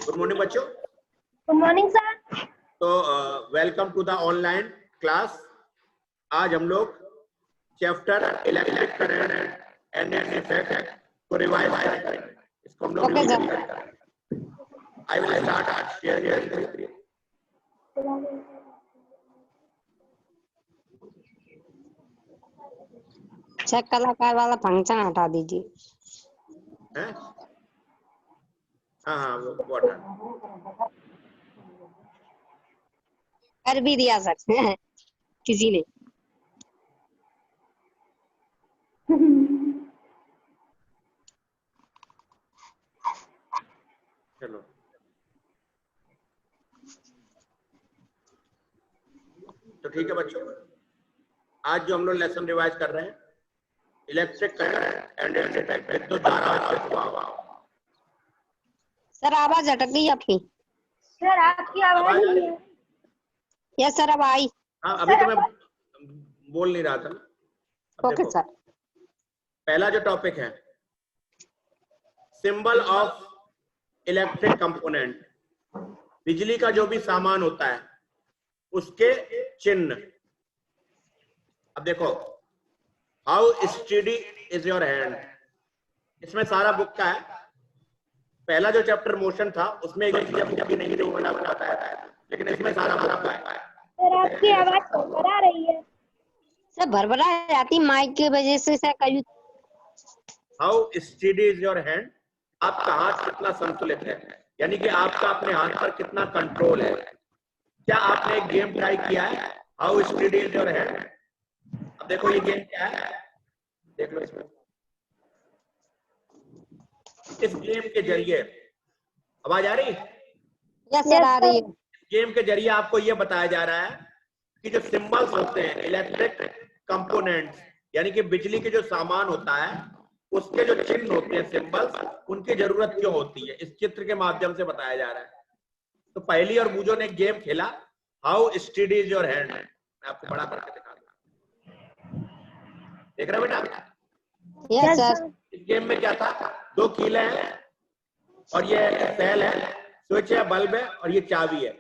Good morning बच्चों। Good morning sir. तो welcome to the online class. आज हम लोग chapter electric current and its effect को रिवाइज करेंगे। इसको हम लोग आई विल स्टार्ट शेयर। छह कलाकार वाला फंक्शन हटा दीजिए। हैं? हाँ वो हटा कर भी दिया सर किसी ने। चलो तो ठीक है बच्चों, आज जो हम लोग लेसन रिवाइज कर रहे हैं electric current and its effect, विद्युत धारा और प्रभाव। सर आवाज अटक गई आपकी। सर आपकी आवाज नहीं है। यस सर अब आई। हाँ अभी तो मैं बोल नहीं रहा था ना। Okay sir. पहला जो टॉपिक है सिंबल ऑफ इलेक्ट्रिक कंपोनेंट, बिजली का जो भी सामान होता है उसके चिन्ह। अब देखो, how study is your hand, इसमें सारा बुक का है। पहला जो चैप्टर मोशन था उसमें एक चीज नहीं थी, बना बताया था, लेकिन इसमें सारा बुक का है। सर आपकी आवाज भरभरा रही है। सर भरभरा जाती माइक की वजह से सर कभी। How study is your hand, आपका हाथ कितना संतुलित है, यानी कि आपका अपने हाथ पर कितना कंट्रोल है। क्या आपने एक गेम ट्राई किया है, how study is your hand? अब देखो ये गेम क्या है, देख लो इसमें। इस गेम के जरिए, आवाज आ रही? यस सर आ रही है। गेम के जरिए आपको यह बताया जा रहा है कि जो सिंबल्स होते हैं इलेक्ट्रिक कंपोनेंट्स, यानी कि बिजली के जो सामान होता है उसके जो चिन्ह होते हैं सिंबल्स, उनकी जरूरत क्यों होती है, इस चित्र के माध्यम से बताया जा रहा है। तो पहली और बूजो ने गेम खेला how study is your hand. मैं आपको बड़ा करके दिखाऊंगा, देख रहे हो बेटा? Yes sir. इस गेम में क्या था, दो कीले हैं और ये सेल है, स्विच है, बल्ब है और ये चाबी है।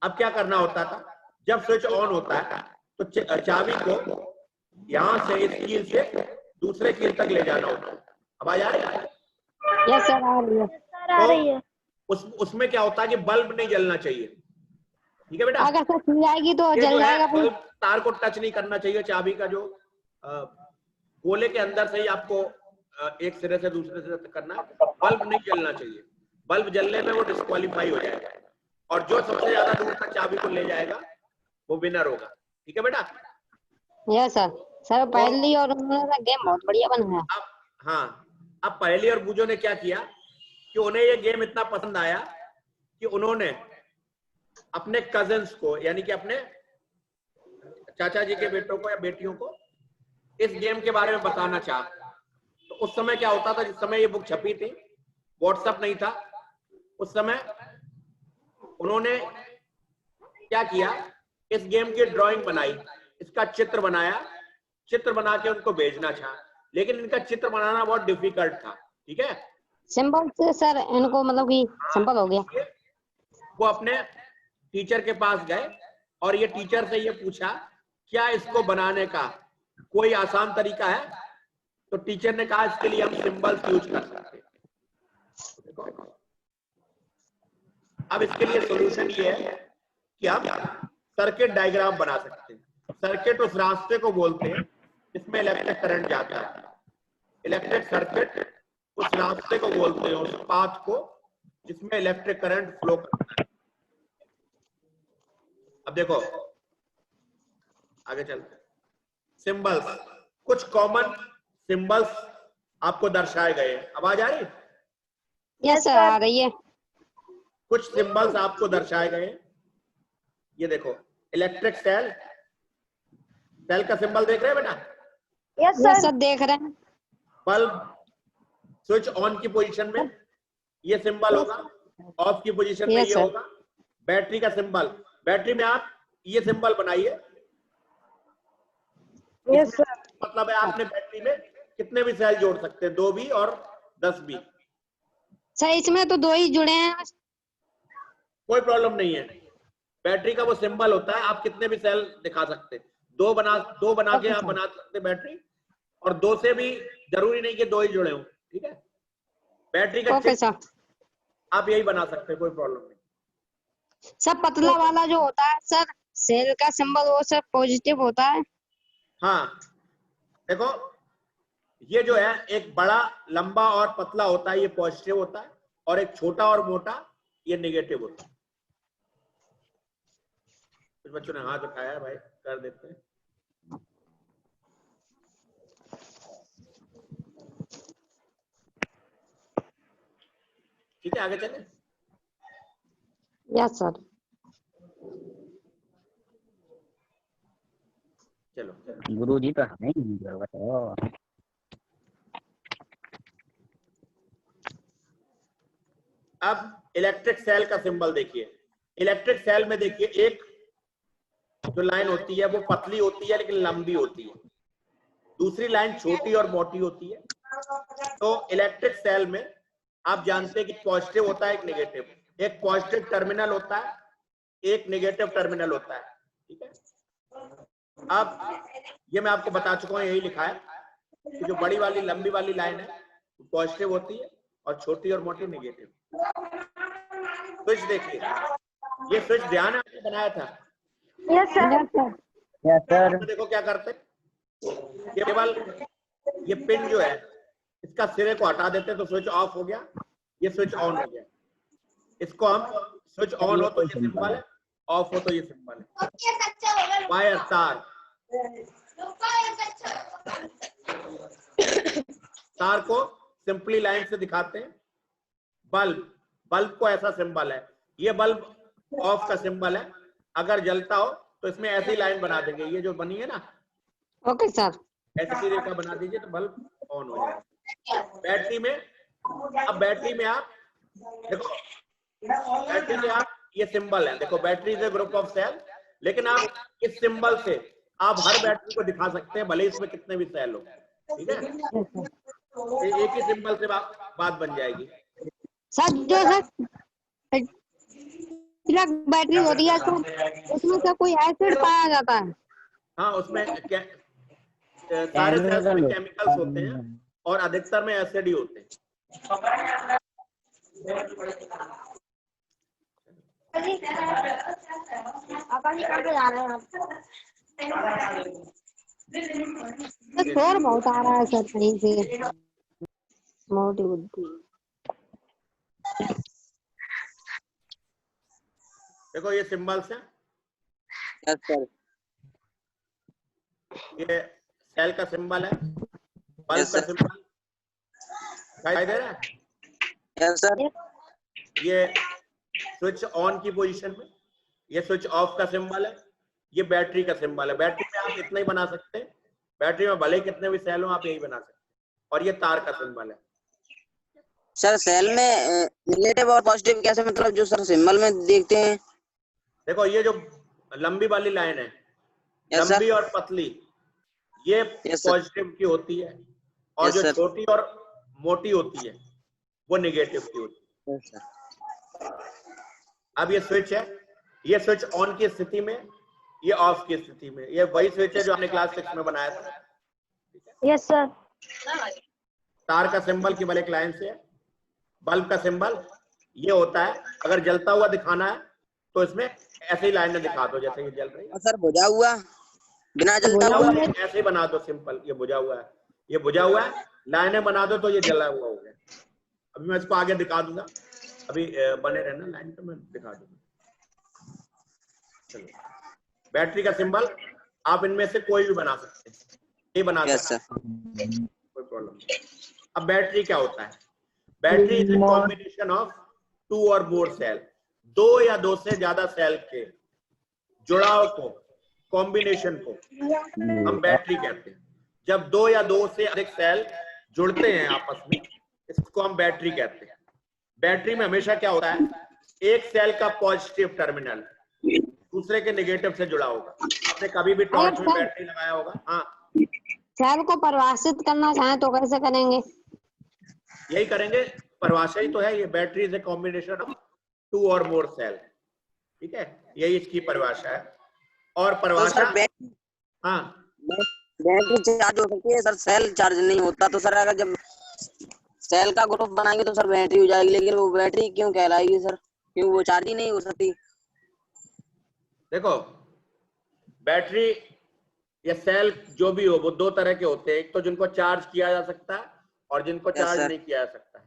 अब क्या करना होता था, जब स्विच ऑन होता है तो चाबी को यहां से इस कील से दूसरे कील तक ले जाना होता है। आवाज आ रही है? यस सर आ रही है। सर आ रही है। उसमें क्या होता है कि बल्ब नहीं जलना चाहिए, ठीक है बेटा? अगर सर खुल जाएगी तो जल जाएगा। बल्ब तार को टच नहीं करना चाहिए। चाबी का जो गोले के अंदर से ही आपको एक सिरे से दूसरे सिरे करना, बल्ब नहीं जलना चाहिए। बल्ब जलने में वो डिस्क्वालीफाई हो जाएगा और जो सबसे ज्यादा दूर तक चाबी को ले जाएगा वो विनर होगा, ठीक है बेटा? Yes sir. सर पहली और उन्होंने गेम बहुत बढ़िया बनाया। अब हाँ, अब पहली और बूजो ने क्या किया कि उन्हें ये गेम इतना पसंद आया कि उन्होंने अपने कजिन्स को, यानी कि अपने चाचा जी के बेटों को या बेटियों को इस गेम के बारे में बताना चाहा। तो उस समय क्या होता था, जिस समय ये बुक छपी थी व्हाट्सएप नहीं था, उस समय उन्होंने क्या किया, इस गेम की ड्राइंग बनाई, इसका चित्र बनाया, चित्र बना के उनको भेजना चाहा, लेकिन इनका चित्र बनाना बहुत डिफिकल्ट था, ठीक है? सिंपल से सर इनको मतलब कि सिंपल हो गया। वो अपने टीचर के पास गए और ये टीचर से ये पूछा क्या इसको बनाने का कोई आसान तरीका है? तो टीचर ने कहा इसके लिए हम सिंबल्स यूज कर सकते हैं। अब इसके लिए सॉल्यूशन ये है कि हम सर्किट डायग्राम बना सकते हैं। सर्किट उस रास्ते को बोलते हैं जिसमें इलेक्ट्रिक करंट जाता है। इलेक्ट्रिक सर्किट उस रास्ते को बोलते हैं, उस पाथ को जिसमें इलेक्ट्रिक करंट फ्लो करता है। अब देखो आगे चलते हैं। सिंबल्स, कुछ कॉमन सिंबल्स आपको दर्शाए गए। आवाज आ रही? यस सर आ रही है। कुछ सिंबल्स आपको दर्शाए गए। ये देखो, इलेक्ट्रिक सेल, सेल का सिंबल देख रहे हैं बेटा? यस सर देख रहे हैं। बल्ब स्विच ऑन की पोजीशन में ये सिंबल होगा, ऑफ की पोजीशन में ये होगा। बैटरी का सिंबल, बैटरी में आप ये सिंबल बनाइए। Yes sir. मतलब है आपने बैटरी में कितने भी सेल जोड़ सकते हैं, 2 भी और 10 भी। सर इसमें तो 2 ही जुड़े हैं। कोई प्रॉब्लम नहीं है। बैटरी का वो सिंबल होता है, आप कितने भी सेल दिखा सकते हैं। दो बना के आप बना सकते बैटरी, और दो से भी जरूरी नहीं कि दो ही जुड़े हों, ठीक है। बैटरी का चिप आप यही बना सकते हैं, कोई प्रॉब्लम नहीं। सर पतला वाला जो होता है सर सेल का सिंबल, वो सर पॉजिटिव होता है। हाँ देखो, ये जो है एक बड़ा लंबा और पतला होता है, ये पॉजिटिव होता है, और एक छोटा और मोटा ये नेगेटिव होता है। कुछ बच्चों ने हाथ उठाया है भाई, कर देते हैं। ठीक है, आगे चले। Yes sir. चलो गुरुजी तो नहीं बताओ। अब इलेक्ट्रिक सेल का सिंबल देखिए। इलेक्ट्रिक सेल में देखिए, एक जो लाइन होती है वो पतली होती है लेकिन लंबी होती है, दूसरी लाइन छोटी और मोटी होती है। तो इलेक्ट्रिक सेल में आप जानते हैं कि पॉजिटिव होता है, एक नेगेटिव। एक पॉजिटिव टर्मिनल होता है, एक नेगेटिव टर्मिनल होता है, ठीक है। अब ये मैं आपको बता चुका हूं, यही लिखा है कि जो बड़ी वाली लंबी वाली लाइन है वो पॉजिटिव होती है और छोटी और मोटी नेगेटिव। स्विच देखिए, ये स्विच ध्यान है आपने बनाया था। Yes sir. Yes sir. देखो क्या करते, केवल ये पिन जो है इसका सिरे को हटा देते तो स्विच ऑफ हो गया, ये स्विच ऑन हो गया। इसको हम स्विच ऑन हो तो ये सिंबल है, ऑफ हो तो ये सिंबल है। वायर, तार को सिंपली लाइन से दिखाते हैं। बल्ब को ऐसा सिंबल है, ये बल्ब ऑफ का सिंबल है। अगर जलता हो तो इसमें ऐसी लाइन बना देंगे, ये जो बनी है ना, ओके सर। ऐसी रेखा बना दीजिए तो बल्ब ऑन हो जाएगा। बैटरी में, अब बैटरी में आप देखो, बैटरी में आप ये सिंबल है, देखो battery is a group of cell, लेकिन आप इस सिंबल से आप हर बैटरी को दिखा सकते हैं, भले इसमें कितने भी सेल हो, ठीक है। एक ही सिंबल से बात बन जाएगी। सर जो सर बैटरी होती है सर, उसमें से कोई एसिड पाया जाता है? हाँ, उसमें सारे सेल्स में केमिकल्स होते हैं और अधिकतर में एसिड ही होते हैं। शोर बहुत आ रहा है सर कहीं से, मोटी बुद्धि। देखो ये सिंबल्स हैं। Yes sir. ये सेल का सिंबल है, बल्ब का सिंबल दिखाई दे रहा है। Yes sir. ये स्विच ऑन की पोजीशन में, ये स्विच ऑफ का सिंबल है, ये बैटरी का सिंबल है। बैटरी में आप इतना ही बना सकते हैं, बैटरी में भले कितने भी सेल हो आप यही बना सकते हैं। और ये तार का सिंबल है। सर सेल में नेगेटिव और पॉजिटिव कैसे, मतलब जो सर सिंबल में देखते हैं? देखो ये जो लंबी वाली लाइन है, लंबी और पतली, ये पॉजिटिव की होती है, और जो छोटी और मोटी होती है वो नेगेटिव की होती है। अब ये स्विच है, ये स्विच ऑन की स्थिति में, ये ऑफ की स्थिति में। ये वही स्विच है जो हमने क्लास 6 में बनाया था। Yes sir. तार का सिंबल केवल एक लाइन से है। बल्ब का सिंबल ये होता है, अगर जलता हुआ दिखाना है तो इसमें ऐसे ही लाइनें दिखा दो जैसे ये जल रही है। सर बुझा हुआ, बिना जलता हुआ ऐसे ही बना दो सिंपल। ये बुझा हुआ है, ये बुझा हुआ है, लाइनें बना दो तो ये जला हुआ हो गया। अभी मैं इसको आगे दिखा दूंगा, अभी बने रहना लाइन पे, मैं दिखा दूंगा। चलो, बैटरी का सिंबल आप इनमें से कोई भी बना सकते हैं, ये बना सकते हैं, कोई प्रॉब्लम नहीं। अब बैटरी क्या होता है? Battery is a combination of 2 और मोर सेल, 2 या 2 से ज्यादा सेल के जुड़ाव को, कॉम्बिनेशन को हम बैटरी कहते हैं। जब 2 या 2 से अधिक सेल जुड़ते हैं आपस में, इसको हम बैटरी कहते हैं। बैटरी में हमेशा क्या होता है, एक सेल का पॉजिटिव टर्मिनल दूसरे के नेगेटिव से जुड़ा होगा। आपने कभी भी टॉर्च में बैटरी लगाया होगा। हाँ, सेल को परिभाषित करना चाहें तो कैसे करेंगे? यही करेंगे, परिभाषा ही तो है ये। Battery is a combination of 2 और मोर सेल। ठीक है, यही इसकी परिभाषा है। और तो परिभाषा, सर बैटरी हाँ चार्ज हो सकती है सर, सेल चार्ज नहीं होता। तो सर अगर जब सेल का ग्रुप बनाएंगे तो सर बैटरी हो जाएगी, लेकिन वो बैटरी क्यों कहलाएगी सर? क्यों वो चार्ज ही नहीं हो सकती? देखो, बैटरी या सेल जो भी हो वो दो तरह के होते हैं, एक तो जिनको चार्ज किया जा सकता है और जिनको Yes, चार्ज sir. नहीं किया जा सकता है,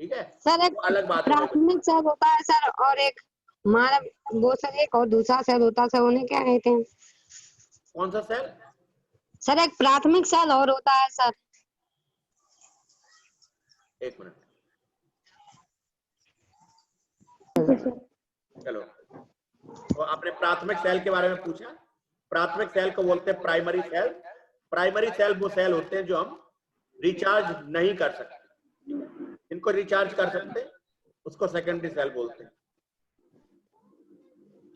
ठीक है, सर एक वो अलग बात है। प्राथमिक सेल होता है सर, और एक हमारा वो सर एक और दूसरा सेल होता है सर, उन्हें क्या कहते हैं? कौन सा सेल? सर एक प्राथमिक सेल और होता है सर। एक मिनट, चलो, तो आपने प्राथमिक सेल के बारे में पूछा। प्राथमिक सेल को बोलते हैं प्राइमरी सेल। प्राइमरी सेल वो सेल होते हैं जो हम रिचार्ज नहीं कर सकते, इनको रिचार्ज कर सकते हैं, उसको सेकेंडरी सेल बोलते हैं।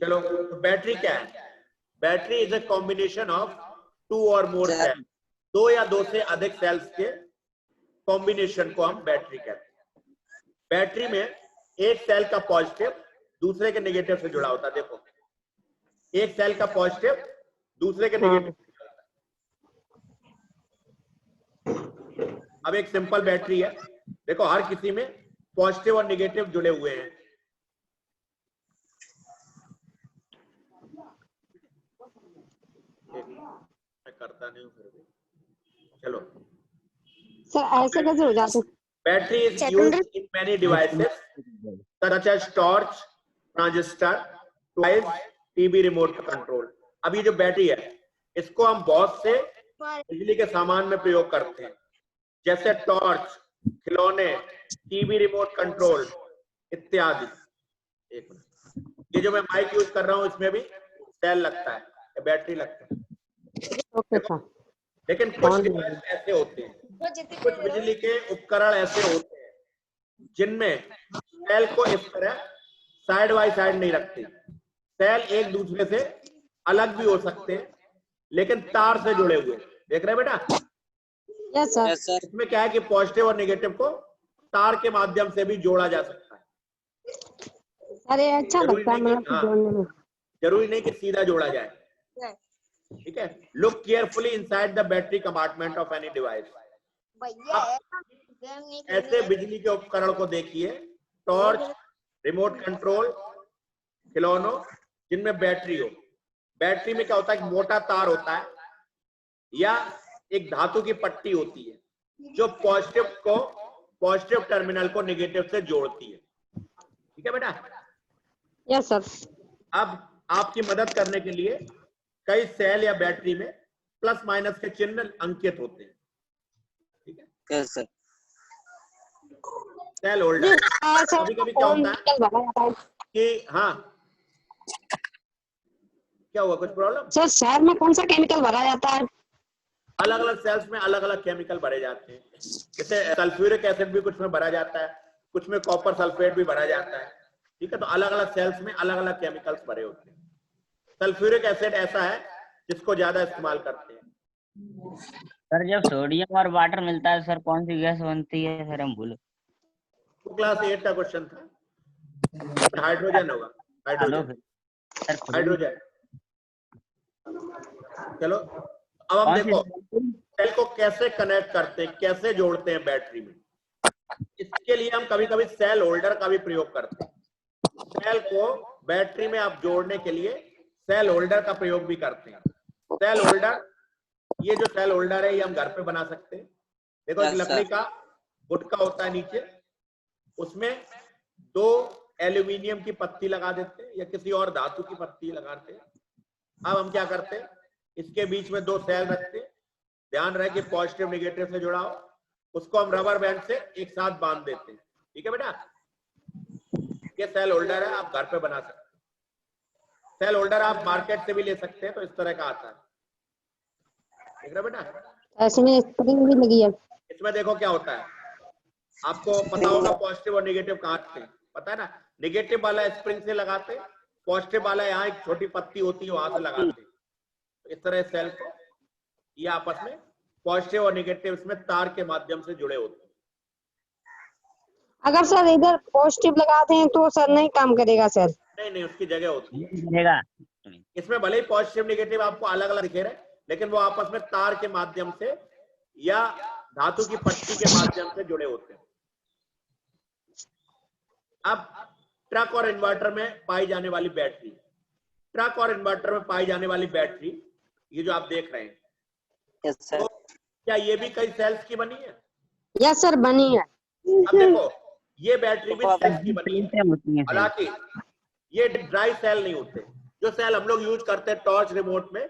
चलो, तो बैटरी क्या है? Battery is a combination of 2 और मोर Sir. सेल, 2 या 2 से अधिक सेल्स के कॉम्बिनेशन को हम बैटरी कहते हैं। बैटरी में एक सेल का पॉजिटिव दूसरे के नेगेटिव से जुड़ा होता है। देखो, एक सेल का पॉजिटिव दूसरे के नेगेटिव से जुड़ा होता है। अब एक सिंपल बैटरी है, देखो हर किसी में पॉजिटिव और नेगेटिव जुड़े हुए हैं। मैं करता नहीं हूँ फिर भी, चलो। सर ऐसे कैसे हो जाते? Battery is used in many devices such as torch, transistor, toys, TV remote control. अब ये जो बैटरी है इसको हम बहुत से बिजली के सामान में प्रयोग करते हैं, जैसे टॉर्च, खिलौने, टीवी रिमोट कंट्रोल इत्यादि। एक मिनट, ये जो मैं माइक यूज कर रहा हूँ इसमें भी सेल लगता है, बैटरी लगता है। Okay sir. लेकिन कुछ डिवाइस ऐसे होते हैं, कुछ बिजली के उपकरण ऐसे होते हैं जिनमें सेल को इस तरह साइड बाय साइड नहीं रखते। सेल एक दूसरे से अलग भी हो सकते हैं लेकिन तार से जुड़े हुए। देख रहे हैं बेटा? Yes sir. Yes, sir. इसमें क्या है कि पॉजिटिव और नेगेटिव को तार के माध्यम से भी जोड़ा जा सकता है। अरे अच्छा जरूरी लगता है नहीं कि- मतलब हाँ। जोड़ने में। जरूरी नहीं कि सीधा जोड़ा जाए, ठीक है। Look carefully inside the battery compartment of any device. ऐसे बिजली के उपकरण को देखिए, टॉर्च, रिमोट कंट्रोल, खिलौनों जिनमें बैटरी हो। बैटरी में क्या होता है, एक मोटा तार होता है या एक धातु की पट्टी होती है जो पॉजिटिव टर्मिनल को नेगेटिव से जोड़ती है, ठीक है बेटा? Yes sir. अब आपकी मदद करने के लिए कई सेल या बैटरी में प्लस माइनस के चिन्ह अंकित होते हैं, ठीक है। Yes, sir. सेल होल्डर, कभी कभी क्या होता है कि हाँ, क्या हुआ, कुछ प्रॉब्लम? सर शहर में कौन सा केमिकल भरा जाता है? अलग अलग सेल्स में अलग अलग केमिकल भरे जाते हैं। जैसे सल्फ्यूरिक एसिड भी कुछ में भरा जाता है, कुछ में कॉपर सल्फेट भी भरा जाता है, ठीक है। तो अलग अलग सेल्स में अलग अलग केमिकल्स भरे होते हैं। सल्फ्यूरिक एसिड ऐसा है जिसको ज्यादा इस्तेमाल करते हैं। सर जब सोडियम और वाटर मिलता है सर कौन सी गैस बनती है सर? हम भूलो, तो क्लास 8 का क्वेश्चन था, हाइड्रोजन होगा, हाइड्रोजन, हाइड्रोजन। चलो, अब हम देखो सेल को कैसे कनेक्ट करते हैं, कैसे जोड़ते हैं बैटरी में। इसके लिए हम कभी कभी सेल होल्डर का भी प्रयोग करते हैं। सेल को बैटरी में आप जोड़ने के लिए सेल होल्डर का प्रयोग भी करते हैं। सेल होल्डर, ये जो सेल होल्डर है ये हम घर पे बना सकते हैं। देखो, एक लकड़ी का गुटका होता है नीचे, उसमें 2 एल्यूमिनियम की पत्ती लगा देते हैं या किसी और धातु की पत्ती लगाते हैं। अब हम क्या करते हैं, इसके बीच में 2 सेल रखते हैं, ध्यान रहे कि पॉजिटिव नेगेटिव से जुड़ा हो, उसको हम रबर बैंड से एक साथ बांध देते हैं, ठीक है बेटा? ये सेल होल्डर है, आप घर पे बना सकते हैं। सेल होल्डर आप मार्केट से भी ले सकते हैं, तो इस तरह का आता है, देख रहे बेटा? ऐसे में स्प्रिंग भी लगी है। इसमें देखो क्या होता है, आपको पता होगा पॉजिटिव और नेगेटिव कहाँ से, पता है ना? नेगेटिव वाला स्प्रिंग से लगाते, पॉजिटिव वाला यहाँ एक छोटी पत्ती होती है वहां से लगाते। इस तरह सेल को ये आपस में पॉजिटिव और नेगेटिव इसमें तार के माध्यम से जुड़े होते हैं। अगर सर इधर पॉजिटिव लगाते हैं तो सर नहीं काम करेगा सर? नहीं नहीं, उसकी जगह होती है। रहेगा। इसमें भले ही पॉजिटिव नेगेटिव आपको अलग अलग दिखे रहे, लेकिन वो आपस में तार के माध्यम से या धातु की पट्टी के माध्यम से जुड़े होते हैं। अब ट्रक और इन्वर्टर में पाई जाने वाली बैटरी, ट्रक और इन्वर्टर में पाई जाने वाली बैटरी, ये जो आप देख रहे हैं, यस सर। तो क्या ये भी कई सेल्स की बनी है? यस सर, बनी है। अब देखो, ये बैटरी भी सेल्स की बनी है, होती है। हालांकि ये ड्राई सेल नहीं होते। जो सेल हम लोग यूज करते हैं टॉर्च रिमोट में,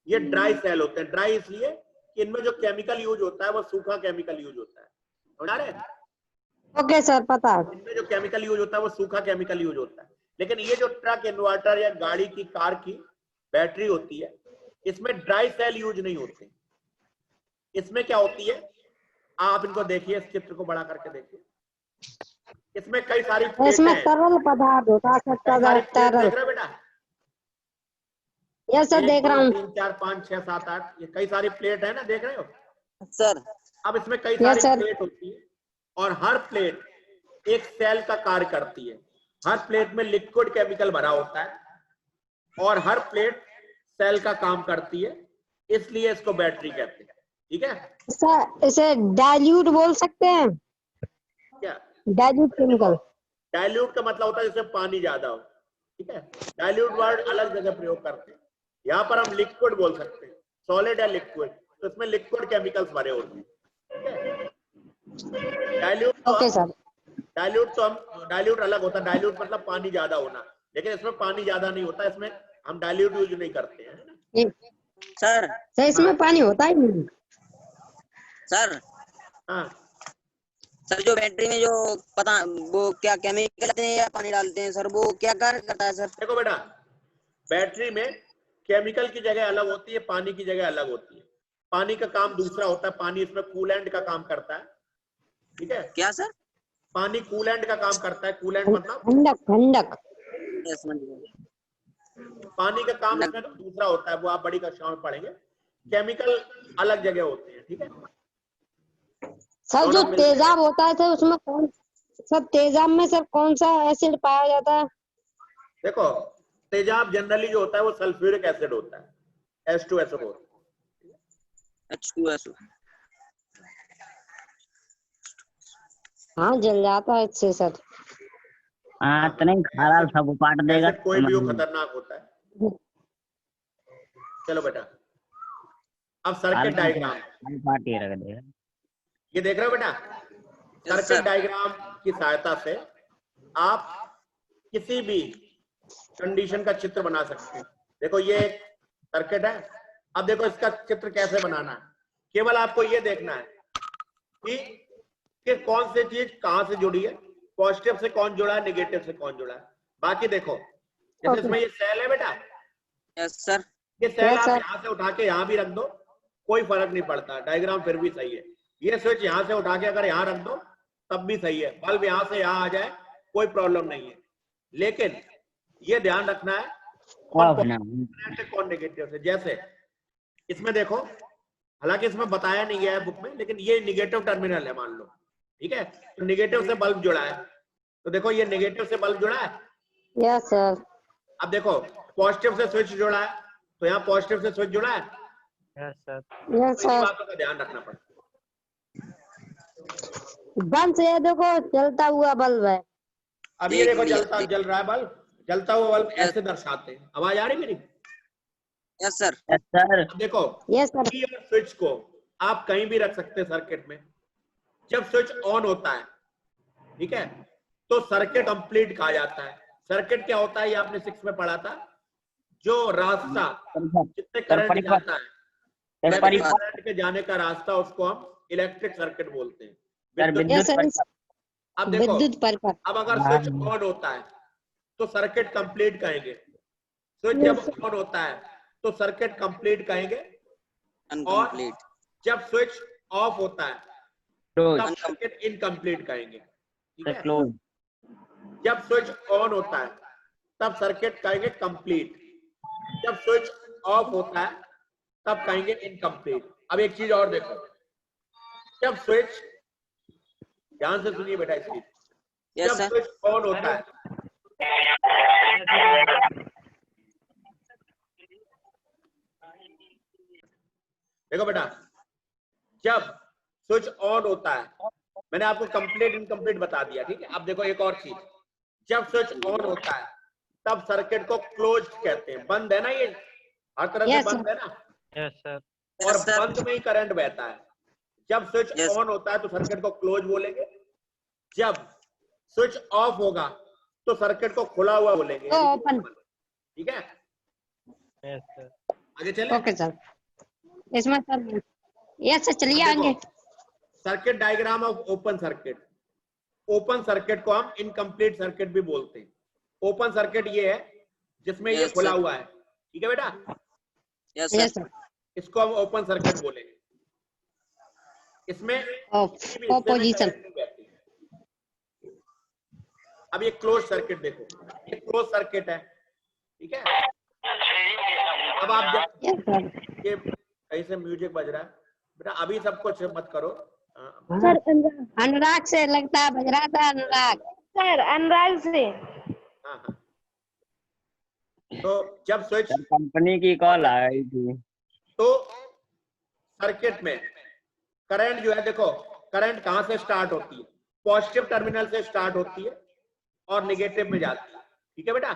ये ड्राई सेल होते हैं। ड्राई इसलिए कि इनमें जो केमिकल यूज होता है वो सूखा केमिकल यूज होता है, समझ रहे हैं? ओके सर, पता है। इनमें जो केमिकल यूज होता है वो सूखा केमिकल यूज होता है। लेकिन ये जो ट्रक, इन्वर्टर या गाड़ी की, कार की बैटरी होती है, इसमें ड्राई सेल यूज नहीं होते। इसमें क्या होती है, आप इनको देखिए, इस चित्र को बड़ा करके देखिए। इसमें कई सारी इसमें प्लेटें, तरल पदार्थ होता है सर, कई सारी प्लेट तरल। देख रहे हो बेटा? यस सर, 1 देख रहा 2 हूँ। 3 4 5 6 7 8, ये कई सारी प्लेट है ना, देख रहे हो? सर अब इसमें कई यस सारी सर। प्लेट होती है और हर प्लेट एक सेल का कार्य करती है। हर प्लेट में लिक्विड केमिकल भरा होता है और हर प्लेट सेल का काम करती है, इसलिए इसको बैटरी कहते हैं। ठीक है? सर इसे डाइल्यूट बोल सकते हैं, क्या डाइल्यूट केमिकल। डाइल्यूट का मतलब होता है जिसमें पानी ज्यादा हो। ठीक है? डाइल्यूट वर्ड अलग जगह प्रयोग करते हैं, यहाँ पर हम लिक्विड बोल सकते हैं, सॉलिड या लिक्विड, तो इसमें लिक्विड केमिकल्स भरे होते हैं। ठीक है? Okay sir. डाइल्यूट अलग होता है। डाइल्यूट मतलब पानी ज्यादा होना, लेकिन इसमें पानी ज्यादा नहीं होता, इसमें हम डाइल्यूट यूज नहीं करते हैं, है ना? सर सर इसमें पानी होता ही नहीं। सर हाँ, सर जो बैटरी में जो पता वो क्या केमिकल डालते हैं या पानी डालते हैं सर, वो क्या कार्य करता है सर? देखो बेटा, बैटरी में केमिकल की जगह अलग होती है, पानी की जगह अलग होती है। पानी का काम दूसरा होता है, पानी इसमें कूलेंट का काम करता है। ठीक है? क्या सर? पानी कूलेंट का काम करता है। कूलेंट मतलब ठंडक, ठंडक। यस समझ गया। पानी का काम इसमें दूसरा होता है, वो आप बड़ी कक्षाओं में पढ़ेंगे। केमिकल अलग जगह होते हैं। ठीक है? सर जो तेजाब होता है सर, उसमें कौन, सर तेजाब में सर कौन सा एसिड पाया जाता है? देखो, तेजाब जनरली जो होता है वो सल्फ्यूरिक एसिड होता है, H2SO4। H2SO। हाँ, जल जाता है इससे सर। हाँ तो नहीं, खराब सब पाट देगा। एसिड कोई भी हो खतरनाक होता है। चलो बेटा, अब सर्किट डायग्राम, पार्ट ये रख देगा। ये देख रहे हो बेटा? सर्किट डायग्राम की सहायता से आप किसी भी कंडीशन का चित्र बना सकते हैं। देखो ये सर्किट है। अब देखो इसका चित्र कैसे बनाना है। केवल आपको ये देखना है कि कौन सी चीज कहां से जुड़ी है, पॉजिटिव से कौन जुड़ा है, नेगेटिव से कौन जुड़ा है। बाकी देखो, जैसे इसमें ये सेल है बेटा, यस सर। ये सेल आप यहाँ से उठा के यहाँ भी रख दो, कोई फर्क नहीं पड़ता, डायग्राम फिर भी सही है। ये स्विच यहाँ से उठा के अगर यहाँ रख दो तब भी सही है। बल्ब यहाँ से यहाँ आ जाए कोई प्रॉब्लम नहीं है, लेकिन ये ध्यान रखना है कौन नेगेटिव से। जैसे इसमें देखो, हालांकि इसमें बताया नहीं गया है बुक में, लेकिन ये निगेटिव टर्मिनल है मान लो। ठीक है? तो निगेटिव से बल्ब जुड़ा है, तो देखो ये निगेटिव से बल्ब जुड़ा है। Yes sir. अब देखो पॉजिटिव से स्विच जुड़ा है, तो यहाँ पॉजिटिव से स्विच जुड़ा है। Yes sir. तो इन बातों का ध्यान रखना पड़ता है। बल्ब से ये देखो जलता हुआ बल्ब है। अब ये देखो जल रहा है बल्ब, जलता हुआ बल्ब ऐसे दर्शाते हैं। आवाज आ रही मेरी? Yes sir. Yes sir. देखो, यस सर। स्विच को आप कहीं भी रख सकते हैं सर्किट में। जब स्विच ऑन होता है, ठीक है, तो सर्किट कंप्लीट कहा जाता है। सर्किट क्या होता है ये आपने 6 में पढ़ा था, जो रास्ता जितने करंट जाता है, करंट के जाने का रास्ता, उसको हम इलेक्ट्रिक सर्किट बोलते हैं। अब देखो, विद्युत परिपथ। अब अगर स्विच ऑन होता है तो सर्किट कंप्लीट कहेंगे, स्विच जब ऑन होता है तो सर्किट कंप्लीट कहेंगे, और जब स्विच ऑफ होता है तब सर्किट इनकम्प्लीट कहेंगे। ठीक है? जब स्विच ऑन होता है तब सर्किट कहेंगे कंप्लीट, जब स्विच ऑफ होता है तब कहेंगे इनकम्प्लीट। अब एक चीज और देखो, जब स्विच, ध्यान से सुनिए बेटा इस चीज, जब स्विच ऑन होता है देखो बेटा, जब स्विच ऑन होता है, मैंने आपको कंप्लीट इनकम्प्लीट बता दिया, ठीक है। अब देखो एक और चीज, जब स्विच ऑन होता है तब सर्किट को क्लोज कहते हैं, बंद है ना, ये हर तरह से Yes, बंद sir. है ना, यस सर। और Yes, sir. बंद में ही करंट बहता है। जब स्विच Yes. ऑन होता है तो सर्किट को क्लोज बोलेंगे, जब स्विच ऑफ होगा तो सर्किट को खुला हुआ बोलेंगे, तो यानी कि open. open, ठीक है। Yes sir. आगे चले। ओके सर, इसमें सर यस सर चलिए अब देखो, आगे। Circuit diagram of open circuit. Open circuit को हम इनकम्प्लीट सर्किट भी बोलते हैं। ओपन सर्किट ये है जिसमें ये Yes, खुला sir. हुआ है, ठीक है बेटा, Yes, sir. Yes sir. इसको हम ओपन सर्किट बोलेंगे। इसमें किसी भी हिस्से में ऑपोजिशन। करंट नहीं बहती है। अब ये क्लोज सर्किट देखो, ये क्लोज सर्किट है, ठीक है। अब आप जब यस सर। ये कहीं से म्यूजिक बज रहा है बेटा, अभी सब कुछ मत करो। सर अनुराग, अनुराग से लगता है बज रहा था अनुराग। सर अनुराग से। हाँ हाँ, तो जब स्विच, सर कंपनी की कॉल आई थी। तो सर्किट में करंट जो है, देखो करंट कहां से स्टार्ट होती है, पॉजिटिव टर्मिनल से स्टार्ट होती है और नेगेटिव में जाती है, ठीक है बेटा।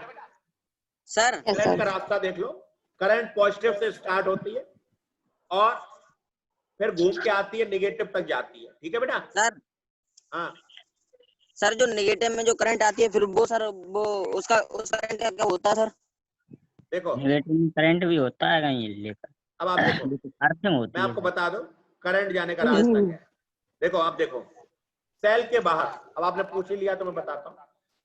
Sir. यस करंट का सर। रास्ता देख लो, करंट पॉजिटिव से स्टार्ट होती है और फिर घूम के आती है, नेगेटिव तक जाती है, ठीक है बेटा। Sir. हाँ, सर जो नेगेटिव में जो करंट आती है फिर वो सर वो उसका करंट क्या होता है सर? देखो नेगेटिव में करंट भी होता है कहीं लेकर, अब आप देखो, अर्थिंग होती मैं है आपको सर। बता दूं करंट जाने का रास्ता क्या है। देखो आप देखो, सेल के बाहर, अब आपने पूछ ही लिया तो मैं बताता हूँ,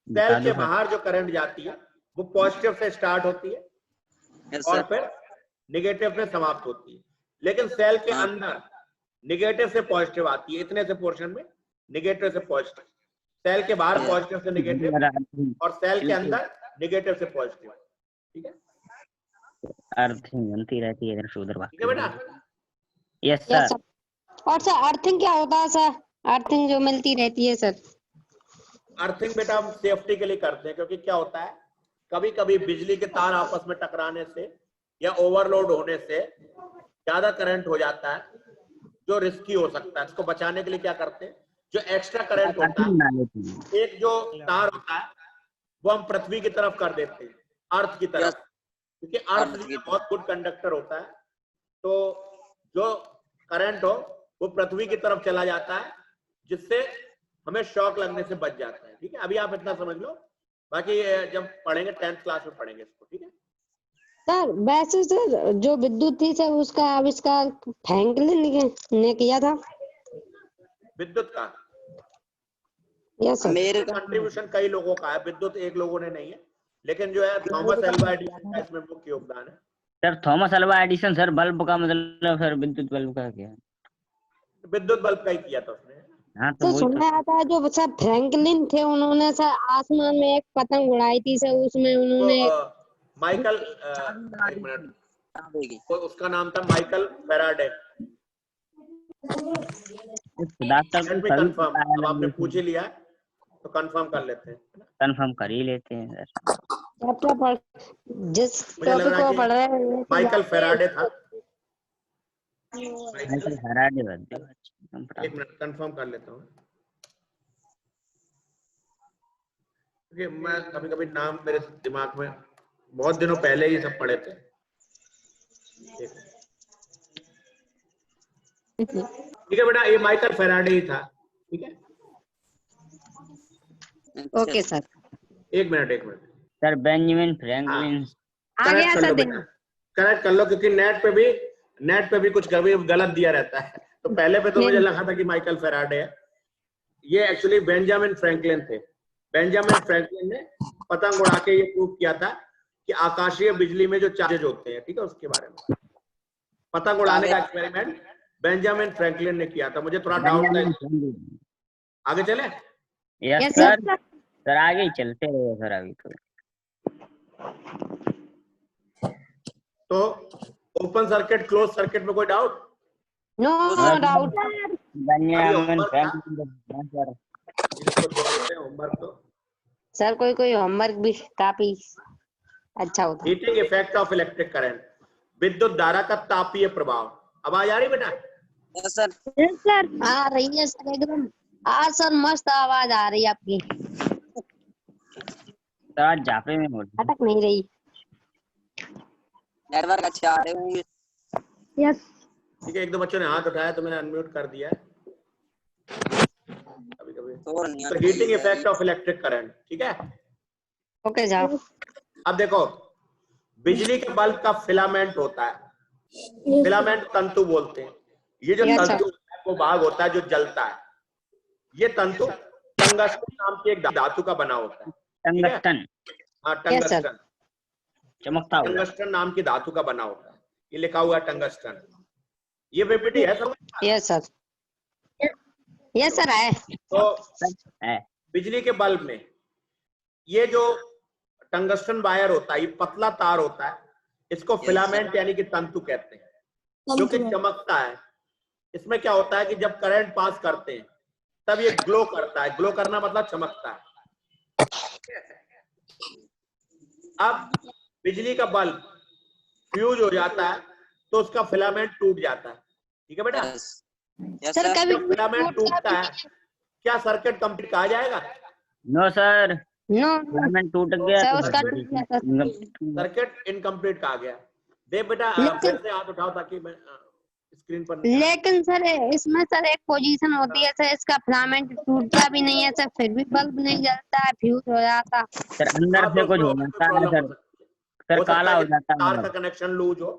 बता सेल दो के सर। बाहर जो करंट जाती है वो पॉजिटिव से स्टार्ट होती है Yes, और sir. फिर निगेटिव में समाप्त होती है। लेकिन सेल के हाँ। अंदर निगेटिव से पॉजिटिव आती है, इतने से पोर्शन में निगेटिव से पॉजिटिव, सेल के बाहर हाँ। पॉजिटिव से निगेटिव और सेल के अंदर निगेटिव से पॉजिटिव, ठीक है, अर्थिंग बनती रहती है इधर से उधर ठीक है बेटा। Yes yes sir. सर। और सर अर्थिंग क्या होता है सर? अर्थिंग जो मिलती रहती है सर। अर्थिंग बेटा हम सेफ्टी के लिए करते हैं, क्योंकि क्या होता है, कभी कभी बिजली के तार आपस में टकराने से या ओवरलोड होने से ज्यादा करंट हो जाता है, जो रिस्की हो सकता है। इसको बचाने के लिए क्या करते हैं, जो एक्स्ट्रा करंट होता अर्थिंग है, बना लेती है। एक जो तार होता है वो हम पृथ्वी की तरफ कर देते हैं, अर्थ की तरफ, क्योंकि अर्थ अर्थ जो की है बहुत गुड कंडक्टर होता है, तो जो करंट हो वो पृथ्वी की तरफ चला जाता है, जिससे हमें शॉक लगने से बच जाता है, ठीक है। अभी आप इतना समझ लो, बाकी जब पढ़ेंगे 10th क्लास में पढ़ेंगे इसको, ठीक है। सर वैसे सर जो विद्युत थी सर उसका आविष्कार फ्रैंकलिन ने किया था। विद्युत का यस सर। मेरे कंट्रीब्यूशन कई लोगों का है, विद्युत एक लोगों ने नहीं है, लेकिन जो है थॉमस एल्वा एडिसन का इसमें मुख्य योगदान है। Sir Thomas Alva Edison, sir bulb का मतलब सर विद्युत बल्ब का क्या है? विद्युत बल्ब का ही किया था उसने। हाँ तो सर वही सुना आता है जो सर फ्रैंकलिन थे उन्होंने सर आसमान में एक पतंग उड़ाई थी सर, उसमें वो उन्होंने माइकल, एक मिनट, तो उसका नाम था माइकल फैराडे। डॉक्टर को लेट मी सभी कंफर्म, पता है, अब आपने पूछ ही लिया तो कंफर्म कर लेते हैं। कंफर्म कर ही लेते हैं सर। चैप्टर पढ़ जिस मुझे लग टॉपिक रहा को है पढ़ कि रहे हैं माइकल फैराडे था। माइकल फैराडे एक मिनट कंफर्म कर लेता हूँ, क्योंकि मैं कभी कभी नाम मेरे दिमाग में बहुत दिनों पहले ही सब पढ़े थे। ठीक है बेटा, ये माइकल फैराडे ही था, ठीक है। Okay sir. एक मिनट सर बेंजामिन फ्रैंकलिन। आ गया करेक्ट कर सर लो दिन। बेटा, करेक्ट कर लो, क्योंकि नेट पे भी कुछ कभी गलत दिया रहता है, तो पहले पे तो मुझे लगा था कि माइकल फैराडे है, ये एक्चुअली बेंजामिन फ्रैंकलिन थे। बेंजामिन फ्रैंकलिन ने पतंग उड़ा के ये प्रूव किया था कि आकाशीय बिजली में जो चार्जेज होते हैं, ठीक है, उसके बारे में पतंग उड़ाने का एक्सपेरिमेंट बेंजामिन फ्रैंकलिन ने किया था। मुझे थोड़ा डाउट था, आगे चले। Yes yes sir. Sir. Sir आगे ही चलते रहे सर अभी तो ओपन सर्किट क्लोज सर्किट में कोई doubt? No doubt. Benjamin homework था, फ्रैंकलिन सर। इसको दे देते हैं होमवर्क। तो सर कोई होमवर्क भी काफी अच्छा होता है। Heating effect of electric current, विद्युत धारा का तापीय प्रभाव। आवाज आ रही बेटा? Yes sir. यस सर आ रही है सर एकदम। हाँ सर मस्त आवाज आ रही है आपकी, सर आज जापे में बोल अटक नहीं रही। नेटवर्क अच्छे आ रहे होंगे। यस ठीक है, एक दो बच्चों ने हाथ उठाया तो मैंने अनम्यूट कर दिया है। कभी कभी तो heating effect of electric current, ठीक है। Okay sir. अब देखो, बिजली के बल्ब का फिलामेंट होता है, फिलामेंट तंतु बोलते हैं। ये जो Yes, तंतु वो भाग होता है जो जलता है। ये तंतु टंगस्टन नाम की एक धातु का बना होता है, ठीक है। टंगस्टन हाँ, Yes, sir. टंगस्टन, चमकता हुआ। टंगस्टन नाम की धातु का बना होता है। ये लिखा हुआ है टंगस्टन। ये बेटी है समझ में? यस सर, यस सर है। तो है बिजली के बल्ब में ये जो टंगस्टन वायर होता है, ये पतला तार होता है, इसको फिलामेंट यानी कि तंतु कहते हैं, जो कि चमकता है। इसमें क्या होता है कि जब करंट पास करते हैं तब ये ग्लो करता है। ग्लो करना मतलब चमकता है। अब बिजली का बल्ब फ्यूज हो जाता है तो उसका फिलामेंट टूट जाता है, ठीक है बेटा। Yes sir sir. कभी जब फिलामेंट टूटता है क्या सर्किट कंप्लीट कहा जाएगा? नो सर, नो फिलामेंट टूट गया सर तो उसका सर्किट इनकम्प्लीट कहा गया। देख बेटा, लेकिन- फिर से हाथ उठाओ ताकि मैं स्क्रीन पर लेकिन सर इसमें सर एक पोजीशन होती है सर, इसका फिलामेंट टूटता भी नहीं है सर, फिर भी बल्ब नहीं जलता है, फ्यूज हो जाता। सर अंदर से कुछ हो जाता है सर, सर काला हो जाता है तार का मतलब। कनेक्शन लूज हो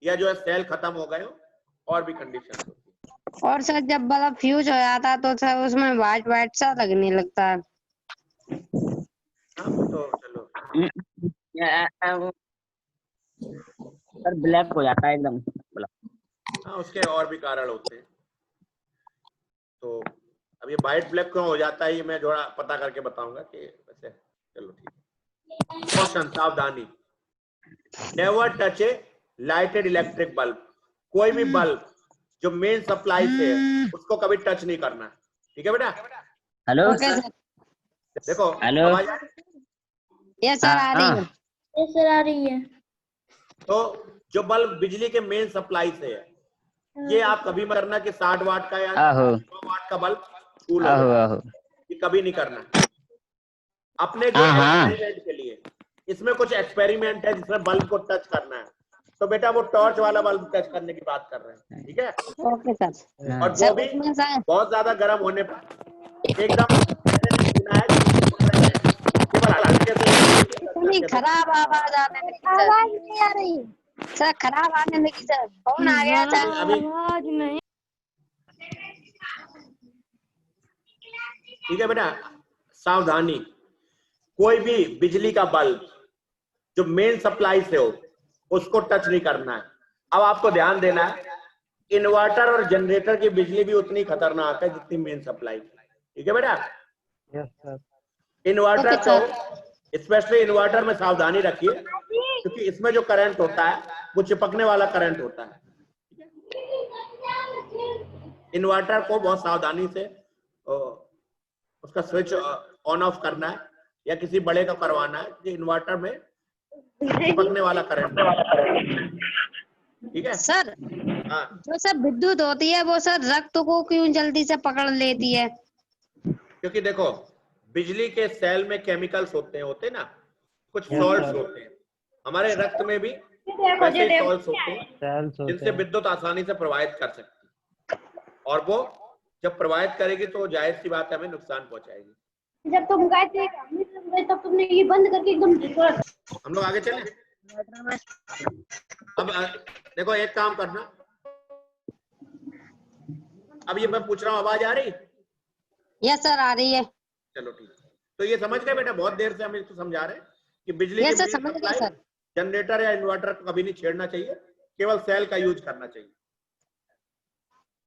या जो है सेल खत्म हो गए हो, और भी कंडीशन होती है। और सर जब बल्ब फ्यूज हो जाता है तो सर उसमें व्हाइट व्हाइट सा लगने लगता है। हाँ, वो तो चलो, सर ब्लैक हो जाता है एकदम। हाँ उसके और भी कारण होते हैं। तो अब ये व्हाइट ब्लैक क्यों हो जाता है ये मैं थोड़ा पता करके बताऊंगा कि वैसे चलो ठीक है। क्वेश्चन, सावधानी, नेवर टच ए लाइटेड इलेक्ट्रिक बल्ब। कोई भी बल्ब जो मेन सप्लाई से है उसको कभी टच नहीं करना, ठीक है बेटा। Hello okay sir. देखो हेलो। आवाज आ रही है? यस सर आ रही है। यस सर आ रही है। तो जो बल्ब बिजली के मेन सप्लाई से है, ये आप कभी मत करना कि 60 वाट का या आहो 100 वाट का बल्ब फूल हो आहो जाए। आहो ये कभी नहीं करना। अपने जो एक्सपेरिमेंट के लिए, इसमें कुछ एक्सपेरिमेंट है जिसमें बल्ब को टच करना है, तो बेटा वो टॉर्च वाला बल्ब टच करने की बात कर रहे हैं, ठीक है। Okay sir. और वो सर भी उसमें सर बहुत ज्यादा गर्म होने पर एकदम मैंने नहीं सुना है कि पकड़े हैं, केवल हल्के से इतनी खराब आवाज आने लगी सर। आवाज नहीं आ रही सर, खराब आने लगी सर। कौन आ गया सर? अभी आवाज नहीं। ठीक है बेटा, सावधानी, कोई भी बिजली का बल्ब जो मेन सप्लाई से हो उसको टच नहीं करना है। अब आपको ध्यान देना है, इन्वर्टर और जनरेटर की बिजली भी उतनी खतरनाक है जितनी मेन सप्लाई की, ठीक है बेटा। Yes sir. इन्वर्टर ओके, तो स्पेशली इन्वर्टर में सावधानी रखिए, क्योंकि इसमें जो करंट होता है वो चिपकने वाला करंट होता है। इन्वर्टर को बहुत सावधानी से उसका स्विच ऑन ऑफ करना है या किसी बड़े का करवाना है, कि इन्वर्टर में चिपकने वाला करंट है, ठीक है। सर हाँ, जो सब विद्युत होती है वो सर रक्त को क्यों जल्दी से पकड़ लेती है? क्योंकि देखो बिजली के सेल में केमिकल्स होते हैं ना, कुछ Yes, सॉल्ट्स sir. होते हैं। हमारे रक्त में भी वैसे ही सॉल्ट्स होते हैं सेल्स होते जिनसे हैं। विद्युत आसानी से प्रवाहित कर सकती है, और वो जब प्रवाहित करेगी तो जाहिर सी बात है हमें नुकसान पहुंचाएगी। जब तुम गए थे तब तुमने ये बंद करके एकदम हम लोग आगे चलें। अब देखो एक काम करना, अब ये मैं पूछ रहा हूँ, आवाज आ रही? यस सर आ रही है। चलो ठीक है। तो ये समझ गए बेटा, बहुत देर से हम इसको समझा रहे हैं कि बिजली यस की सर मेन समझ गए सप्लाई सर। जनरेटर या इन्वर्टर को कभी नहीं छेड़ना चाहिए, केवल सेल का यूज करना चाहिए।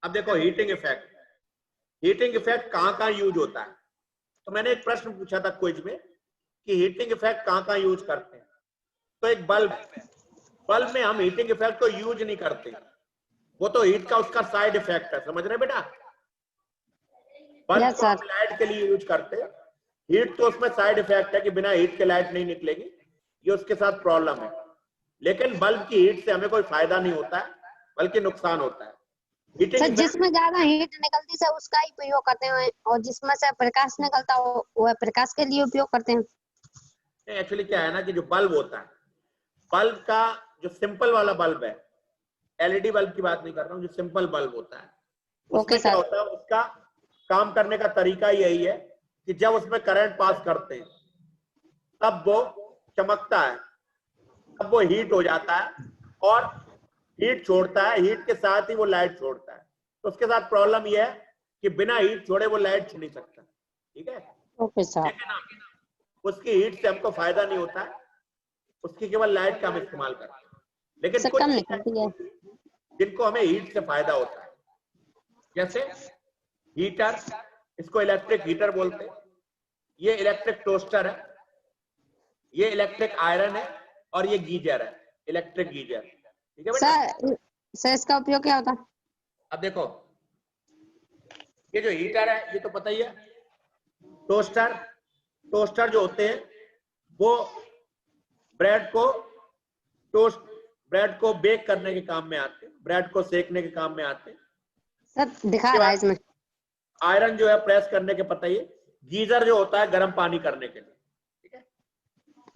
अब देखो हीटिंग इफेक्ट, हीटिंग इफेक्ट कहाँ कहाँ यूज होता है। तो मैंने एक प्रश्न पूछा था क्विज में कि हीटिंग इफेक्ट कहाँ कहाँ यूज करते हैं। तो एक बल्ब में हम हीटिंग इफेक्ट को यूज नहीं करते, वो तो हीट का उसका साइड इफेक्ट है, समझ रहे बेटा। बल्ब Yes, को हम sir. लाइट के लिए यूज करते हैं, हीट तो उसमें साइड इफेक्ट है कि बिना हीट के लाइट नहीं निकलेगी, ये उसके साथ प्रॉब्लम है। लेकिन बल्ब की हीट से हमें कोई फायदा नहीं होता है, बल्कि नुकसान होता है। सर हीटिंग जिसमें ज्यादा हीट निकलती है उसका ही प्रयोग करते हैं और जिसमें से प्रकाश निकलता है वह प्रकाश के लिए उपयोग करते हैं। एक्चुअली क्या है ना कि जो बल्ब होता है, बल्ब का जो सिंपल वाला बल्ब है, एलईडी बल्ब की बात नहीं कर रहा हूँ, जो सिंपल बल्ब होता है उसमें क्या होता है, उसका काम करने का तरीका यही है कि जब उसमें करंट पास करते हैं तब वो चमकता है, तब वो हीट हो जाता है और हीट छोड़ता है, हीट के साथ ही वो लाइट छोड़ता है। तो उसके साथ प्रॉब्लम ये है कि बिना हीट छोड़े वो लाइट छोड़ नहीं सकता, ठीक है। Okay sir. लेकिन उसकी हीट से हमको फायदा नहीं होता है, उसकी केवल लाइट का हम इस्तेमाल करते हैं। लेकिन कुछ कम निकलती है जिनको हमें हीट से फायदा होता है, जैसे हीटर, इसको इलेक्ट्रिक हीटर बोलते हैं, ये इलेक्ट्रिक टोस्टर है, ये इलेक्ट्रिक आयरन है और ये गीजर है, इलेक्ट्रिक गीजर, ठीक है बेटा। सर इसका उपयोग क्या होता है? अब देखो ये जो हीटर है ये तो पता ही है, टोस्टर जो होते हैं वो ब्रेड को बेक करने के काम में आते हैं, ब्रेड को सेकने के काम में आते हैं। सर दिखा रहा है इसमें। आयरन जो है प्रेस करने के, पता ही है। गीजर जो होता है गर्म पानी करने के लिए, ठीक है।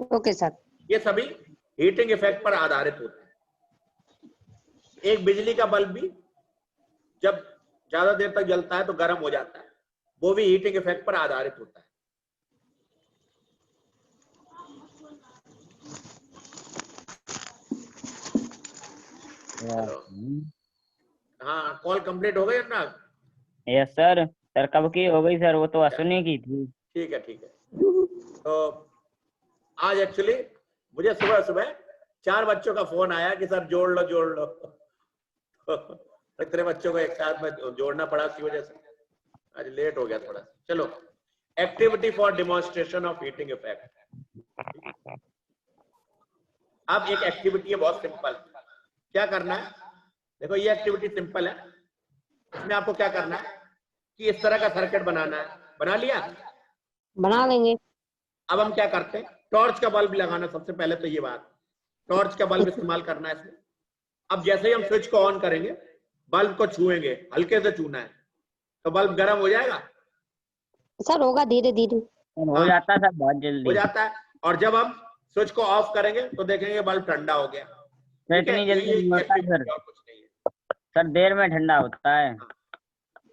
Okay sir. ये सभी हीटिंग इफेक्ट पर आधारित होते हैं। एक बिजली का बल्ब भी जब ज्यादा देर तक जलता है तो गर्म हो जाता है, वो भी हीटिंग इफेक्ट पर आधारित होता है। हाँ, कॉल कंप्लीट हो गई ना? Yes sir. सर कब की हो गई सर? वो तो अश्विनी की थी। ठीक है ठीक है। तो आज एक्चुअली मुझे सुबह सुबह 4 बच्चों का फोन आया कि सर जोड़ लो तो इतने बच्चों को एक साथ में जोड़ना पड़ा, उसकी वजह से आज लेट हो गया थोड़ा। चलो, activity for demonstration of heating effect. अब एक एक्टिविटी है बहुत सिंपल, क्या करना है, देखो ये एक्टिविटी सिंपल है। इसमें आपको क्या करना है कि इस तरह का सर्किट बनाना है। बना लिया? बना लेंगे। अब हम क्या करते हैं, टॉर्च का बल्ब लगाना। सबसे पहले तो ये बात, टॉर्च का बल्ब इस्तेमाल करना है इसमें। अब जैसे ही हम स्विच को ऑन करेंगे, बल्ब को छुएंगे, हल्के से छूना है, तो बल्ब गर्म हो जाएगा। सर होगा धीरे धीरे। हो जाता है सर, बहुत जल्दी हो जाता है। और जब हम स्विच को ऑफ करेंगे तो देखेंगे बल्ब ठंडा हो गया। इतनी जल्दी नहीं होता है सर। और कुछ नहीं है सर, देर में ठंडा होता है।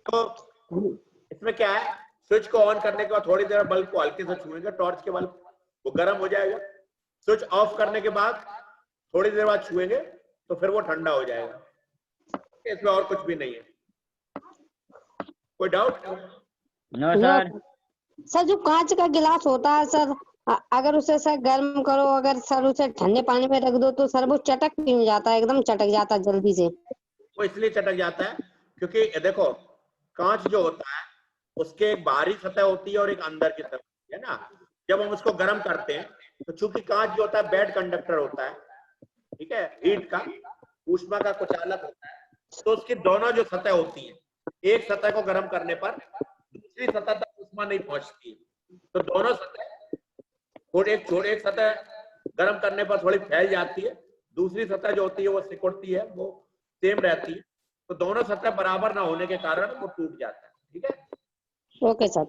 तो इसमें क्या है, स्विच को ऑन करने के बाद थोड़ी देर बल्ब को हल्के से छुएंगे, टॉर्च के बल्ब, वो गर्म हो जाएगा। स्विच ऑफ करने के बाद थोड़ी देर बाद छुएंगे तो फिर वो ठंडा हो जाएगा। इसमें और कुछ भी नहीं है। कोई डाउट? No sir. सर जो कांच का गिलास होता है सर, अगर उसे सर गर्म करो, अगर सर उसे ठंडे पानी में रख दो तो सर वो चटक क्यों जाता है? एकदम चटक जाता है जल्दी से। वो इसलिए चटक जाता है क्योंकि देखो, कांच जो होता है उसके एक बाहरी सतह होती है और एक अंदर की सतह होती है ना। जब हम उसको गर्म करते हैं तो चूंकि कांच जो होता है बैड कंडक्टर होता है, ठीक है, हीट का, ऊष्मा का कुचालक होता है, तो उसकी दोनों जो सतह होती है, एक सतह को गर्म करने पर दूसरी सतह तक ऊष्मा नहीं पहुंचती है। तो दोनों सतह एक सतह गर्म करने पर थोड़ी फैल जाती है, दूसरी सतह जो होती है वो सिकुड़ती है, वो सेम रहती है। तो दोनों सतह बराबर ना होने के कारण वो टूट जाता है, ठीक है। Okay sir.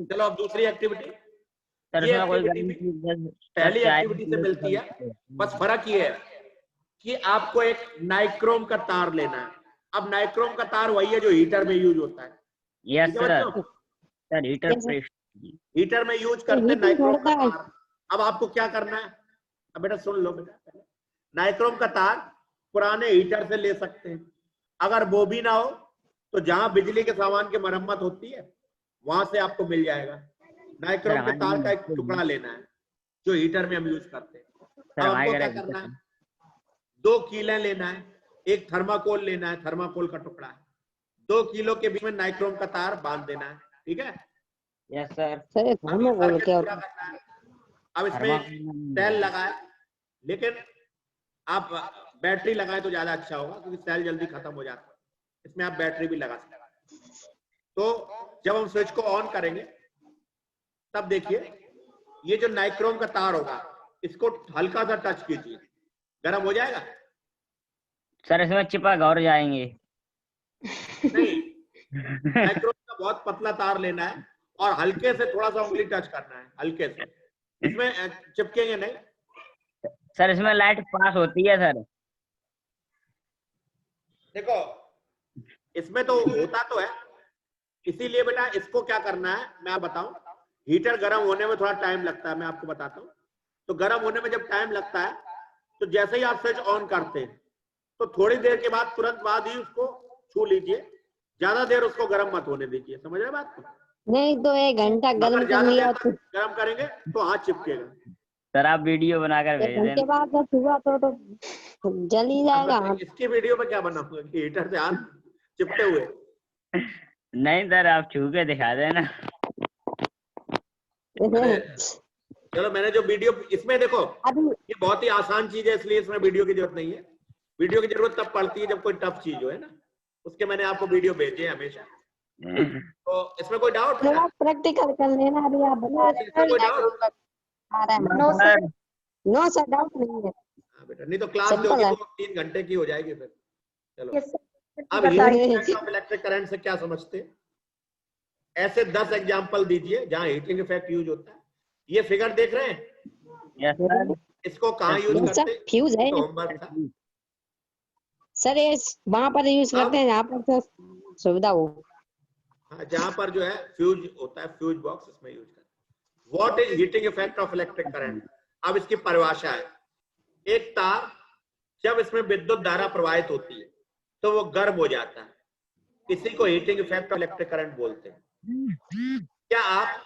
चलो अब दूसरी एक्टिविटी। सर ये इसमें कोई पहली एक्टिविटी से मिलती है, बस फर्क ये है कि आपको एक नाइक्रोम का तार लेना है। अब नाइक्रोम का तार वही है जो हीटर में यूज होता है। Yes sir. सर हीटर में यूज करते हैं नाइक्रोम का तार। अब आपको क्या करना है, अब बेटा सुन लो बेटा, नाइक्रोम का तार पुराने हीटर से ले सकते हैं। अगर वो भी ना हो तो जहां बिजली के सामान की मरम्मत होती है वहां से आपको मिल जाएगा। नाइक्रोम के तार का एक टुकड़ा लेना है जो हीटर में हम यूज करते हैं। अब हमको क्या करना है, 2 कीलें लेना है, एक थर्माकोल लेना है, थर्माकोल का टुकड़ा है, 2 कीलो के बीच में नाइक्रोम का तार बांध देना है, ठीक है। Yes sir. अब इसमें सेल लगाए, लेकिन आप बैटरी लगाए तो ज्यादा अच्छा होगा क्योंकि सेल जल्दी खत्म हो जाता है। इसमें आप बैटरी भी लगा सकते हैं। तो जब हम स्विच को ऑन करेंगे तब देखिए ये जो नाइक्रोम का तार होगा इसको हल्का सा टच कीजिए, गर्म हो जाएगा। सर इसमें चिपक और जाएंगे। नहीं, नाइक्रोम का बहुत पतला तार लेना है और हल्के से थोड़ा सा उंगली टच करना है, हल्के से, इसमें चिपकेंगे नहीं। सर इसमें लाइट पास होती है सर। देखो इसमें तो होता तो है, इसीलिए बेटा इसको क्या करना है मैं बताऊं। हीटर गर्म होने में थोड़ा टाइम लगता है, मैं आपको बताता हूँ। तो गर्म होने में जब टाइम लगता है तो जैसे ही आप स्विच ऑन करते हैं तो थोड़ी देर के बाद तुरंत बाद ही उसको छू लीजिए, ज्यादा देर उसको गर्म मत होने दीजिए, समझ रहे बात को? नहीं तो 1 घंटा अगर गर्म कर ज्यादा लिया देर तो तक गर्म करेंगे तो हाथ चिपकेगा। सर आप वीडियो बनाकर 1 भेज घंटे देना। बाद जब हुआ तो जल ही जाएगा अब इसकी वीडियो में क्या बनाऊंगा कि हीटर से हाथ चिपटे हुए? नहीं सर आप छू के दिखा देना। अरे चलो, मैंने जो वीडियो इसमें देखो, अभी ये बहुत ही आसान चीज है, इसलिए इसमें वीडियो की जरूरत नहीं है। वीडियो की जरूरत तब पड़ती है जब कोई टफ चीज हो, है ना, उसके मैंने आपको वीडियो भेजे हैं हमेशा। तो इसमें कोई डाउट है? प्रैक्टिकल कर लेना। अभी आप बता रहे इसमें कोई डाउट? आ रहा है। No sir. No sir, doubt नहीं है। हाँ बेटा, नहीं तो क्लास Simple दोगे है। तो 3 घंटे की हो जाएगी फिर। चलो, यस अब हीटिंग ऑफ इलेक्ट्रिक करंट से क्या समझते हैं? ऐसे 10 एग्जांपल दीजिए जहां हीटिंग इफेक्ट यूज होता है। ये फिगर देख रहे हैं, यस सर। इसको कहाँ यूज सर करते हैं? फ्यूज है तो होमवर्क था। सर, ये वहां पर यूज करते हैं जहाँ पर तो सुविधा हो। हाँ, जहां पर जो है फ्यूज होता है, फ्यूज बॉक्स, इसमें यूज करते हैं। What is heating effect of electric current? अब इसकी परिभाषा है, एक तार जब इसमें विद्युत धारा प्रवाहित होती है तो वो गर्म हो जाता है, इसी को heating effect of electric current बोलते हैं। क्या आप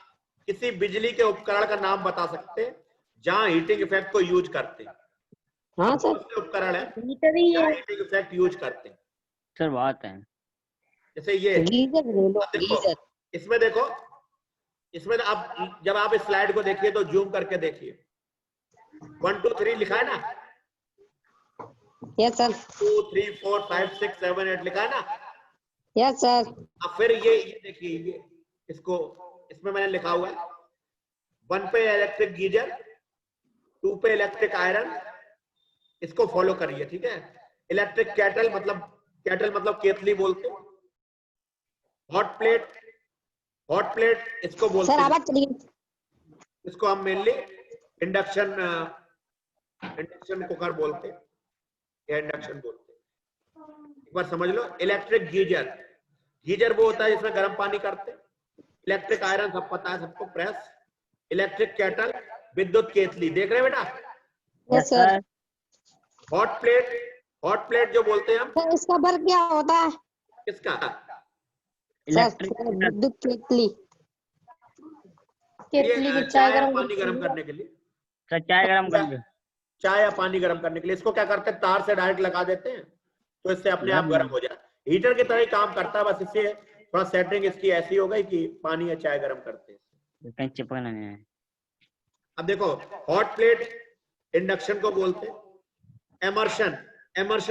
किसी बिजली के उपकरण का नाम बता सकते हैं जहां हीटिंग इफेक्ट को यूज करते हैं? हाँ सर, बहुत से उपकरण है हीटर ही जहां है। हीटिंग इफेक्ट यूज करते हैं, सर बहुत है। जैसे ये। गीजर ले लो, अब देखो गीजर। इसमें, देखो इसमें आप जब आप इस स्लाइड को देखिए तो जूम करके देखिए, 1 2 3 लिखा है ना, यस सर, 2 3 4 5 6 7 8 लिखा है ना। Yes sir. अब फिर ये देखिए, ये इसको, इसमें मैंने लिखा हुआ है 1 पे इलेक्ट्रिक गीजर, 2 पे इलेक्ट्रिक आयरन, इसको फॉलो करिए, ठीक है। इलेक्ट्रिक कैटल मतलब केतली बोलते हैं। हॉट प्लेट इसको बोलते सर हैं, आवाज चली गई। इसको हम मेनली इंडक्शन कुकर बोलते हैं या इंडक्शन बोलते हैं। एक बार समझ लो, इलेक्ट्रिक गीजर वो होता है जिसमें गर्म पानी करते हैं। इलेक्ट्रिक आयरन सब पता है सबको, प्रेस। इलेक्ट्रिक केटल विद्युत केतली, देख रहे हैं बेटा। Yes sir. हॉट प्लेट जो बोलते हैं हम, सर इसका वर्क क्या होता है? किसका? इलेक्ट्रिक विद्युत केतली। केतली ये की चाय या गर्म पानी गर्म करती है। करने के लिए, सर चाय गरम कर दे। चाय या पानी गर्म करने के लिए इसको क्या करते हैं, तार से डायरेक्ट लगा देते हैं तो इससे अपने आप गर्म हो जाए। हीटर की तरह ही काम करता है, बस इससे थोड़ा सेटिंग इसकी ऐसी हो गई कि पानी या चाय गर्म करते हैं। कहीं चिपकना नहीं है। अब देखो, हॉट प्लेट इंडक्शन को बोलते हैं। एमर्शन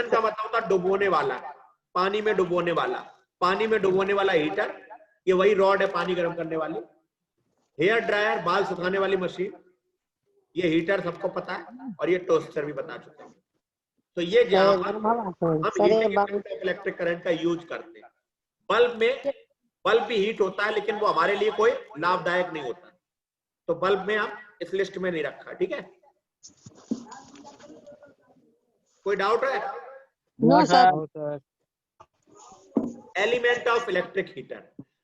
का मतलब होता है डुबोने वाला, पानी में डुबोने वाला हीटर, ये वही रॉड है पानी गर्म करने वाली। हेयर ड्रायर, बाल सुखाने वाली मशीन, ये हीटर सबको पता है, और ये टोस्टर भी बता चुके हैं। तो ये जहां पर हम हीटिंग इलेक्ट्रिक करंट का यूज करते हैं। बल्ब भी हीट होता है, लेकिन वो हमारे लिए कोई लाभदायक नहीं होता, तो बल्ब में हम इस लिस्ट में नहीं रखा, ठीक है। कोई डाउट है? No sir. No sir. Element of electric heater,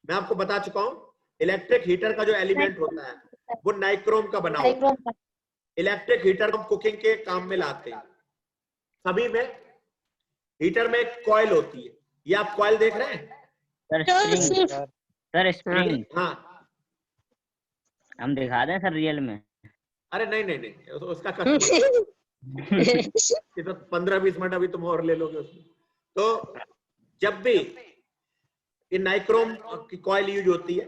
मैं आपको बता चुका हूं। इलेक्ट्रिक हीटर का जो एलिमेंट होता है वो नाइक्रोम का बना होता है। इलेक्ट्रिक हीटर हम कुकिंग के काम में लाते हैं। सभी में हीटर में एक कॉइल होती है, ये आप कॉइल देख रहे हैं? Sir spring. सर स्प्रिंग हाँ, हम दिखा दें सर रियल में? अरे नहीं, उसका ये तो 15-20 मिनट अभी तुम और ले लोगे उसमें। तो जब भी ये नाइक्रोम की कॉइल यूज होती है,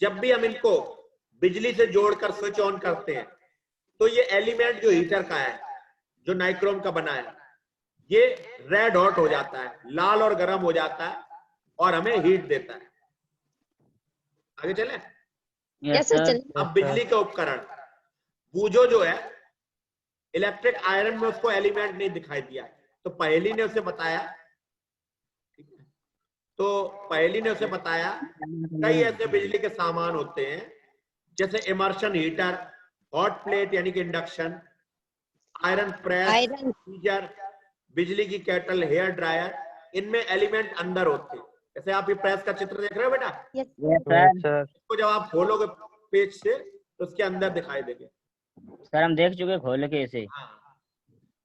जब भी हम इनको बिजली से जोड़कर स्विच ऑन करते हैं तो ये एलिमेंट जो हीटर का है, जो नाइक्रोम का बना है, ये रेड हॉट हो जाता है, लाल और गर्म हो जाता है और हमें हीट देता है। आगे चले? Yes sir. अब बिजली का उपकरण बूझो जो है, इलेक्ट्रिक आयरन में उसको एलिमेंट नहीं दिखाई दिया है, तो पहेली ने उसे बताया, ठीक है, तो पहेली ने उसे बताया कई ऐसे बिजली के सामान होते हैं जैसे इमर्शन हीटर, हॉट प्लेट यानी कि induction, iron press, iron geyser, बिजली की केटल, हेयर ड्रायर, इनमें एलिमेंट अंदर होते हैं। जैसे आप ये प्रेस का चित्र देख रहे हो बेटा, यस Yes, सर। sir. इसको जब आप खोलोगे पेज से तो उसके अंदर दिखाई देंगे। सर हम देख चुके खोल के इसे, हाँ,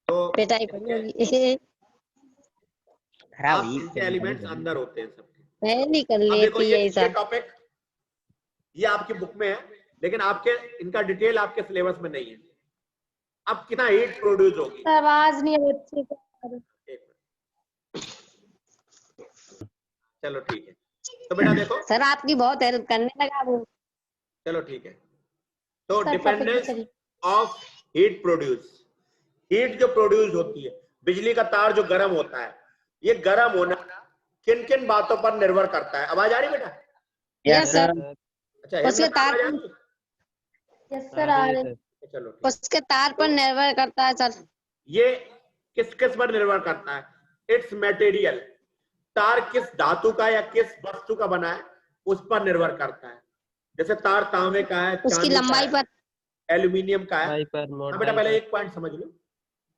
तो पिटाई पड़ी होगी। खराब आप हुई। इनके एलिमेंट्स अंदर होते हैं सबके। पहली कर अब देखो लेती है ये ऐसा। टॉपिक ये आपकी बुक में है, लेकिन आपके इनका डिटेल आपके सिलेबस में नहीं है। अब कितना हीट प्रोड्यूस होगी, आवाज नहीं है बच्चे को। एक मिनट। चलो ठीक है, तो बेटा देखो, सर आपकी बहुत हेल्प करने लगा वो। चलो ठीक है। तो sir, dependence topic of heat produce, heat जो प्रोड्यूस होती है, बिजली का तार जो गर्म होता है, ये गर्म होना किन किन बातों पर निर्भर करता है। आवाज आ रही बेटा? Yes sir. अच्छा, उसके हेमलता तार आवाज आ रही है? यस सर आ रहे। sir. चलो ठीक। उसके तार पर निर्भर करता है सर। ये किस किस पर निर्भर करता है? इट्स मटेरियल, तार किस धातु का या किस वस्तु का बना है उस पर निर्भर करता है। जैसे तार तांबे का है, उसकी चांदी का लंबाई है, पर। एल्यूमिनियम का है। High per हाँ mode. बेटा, पहले एक पॉइंट समझ लो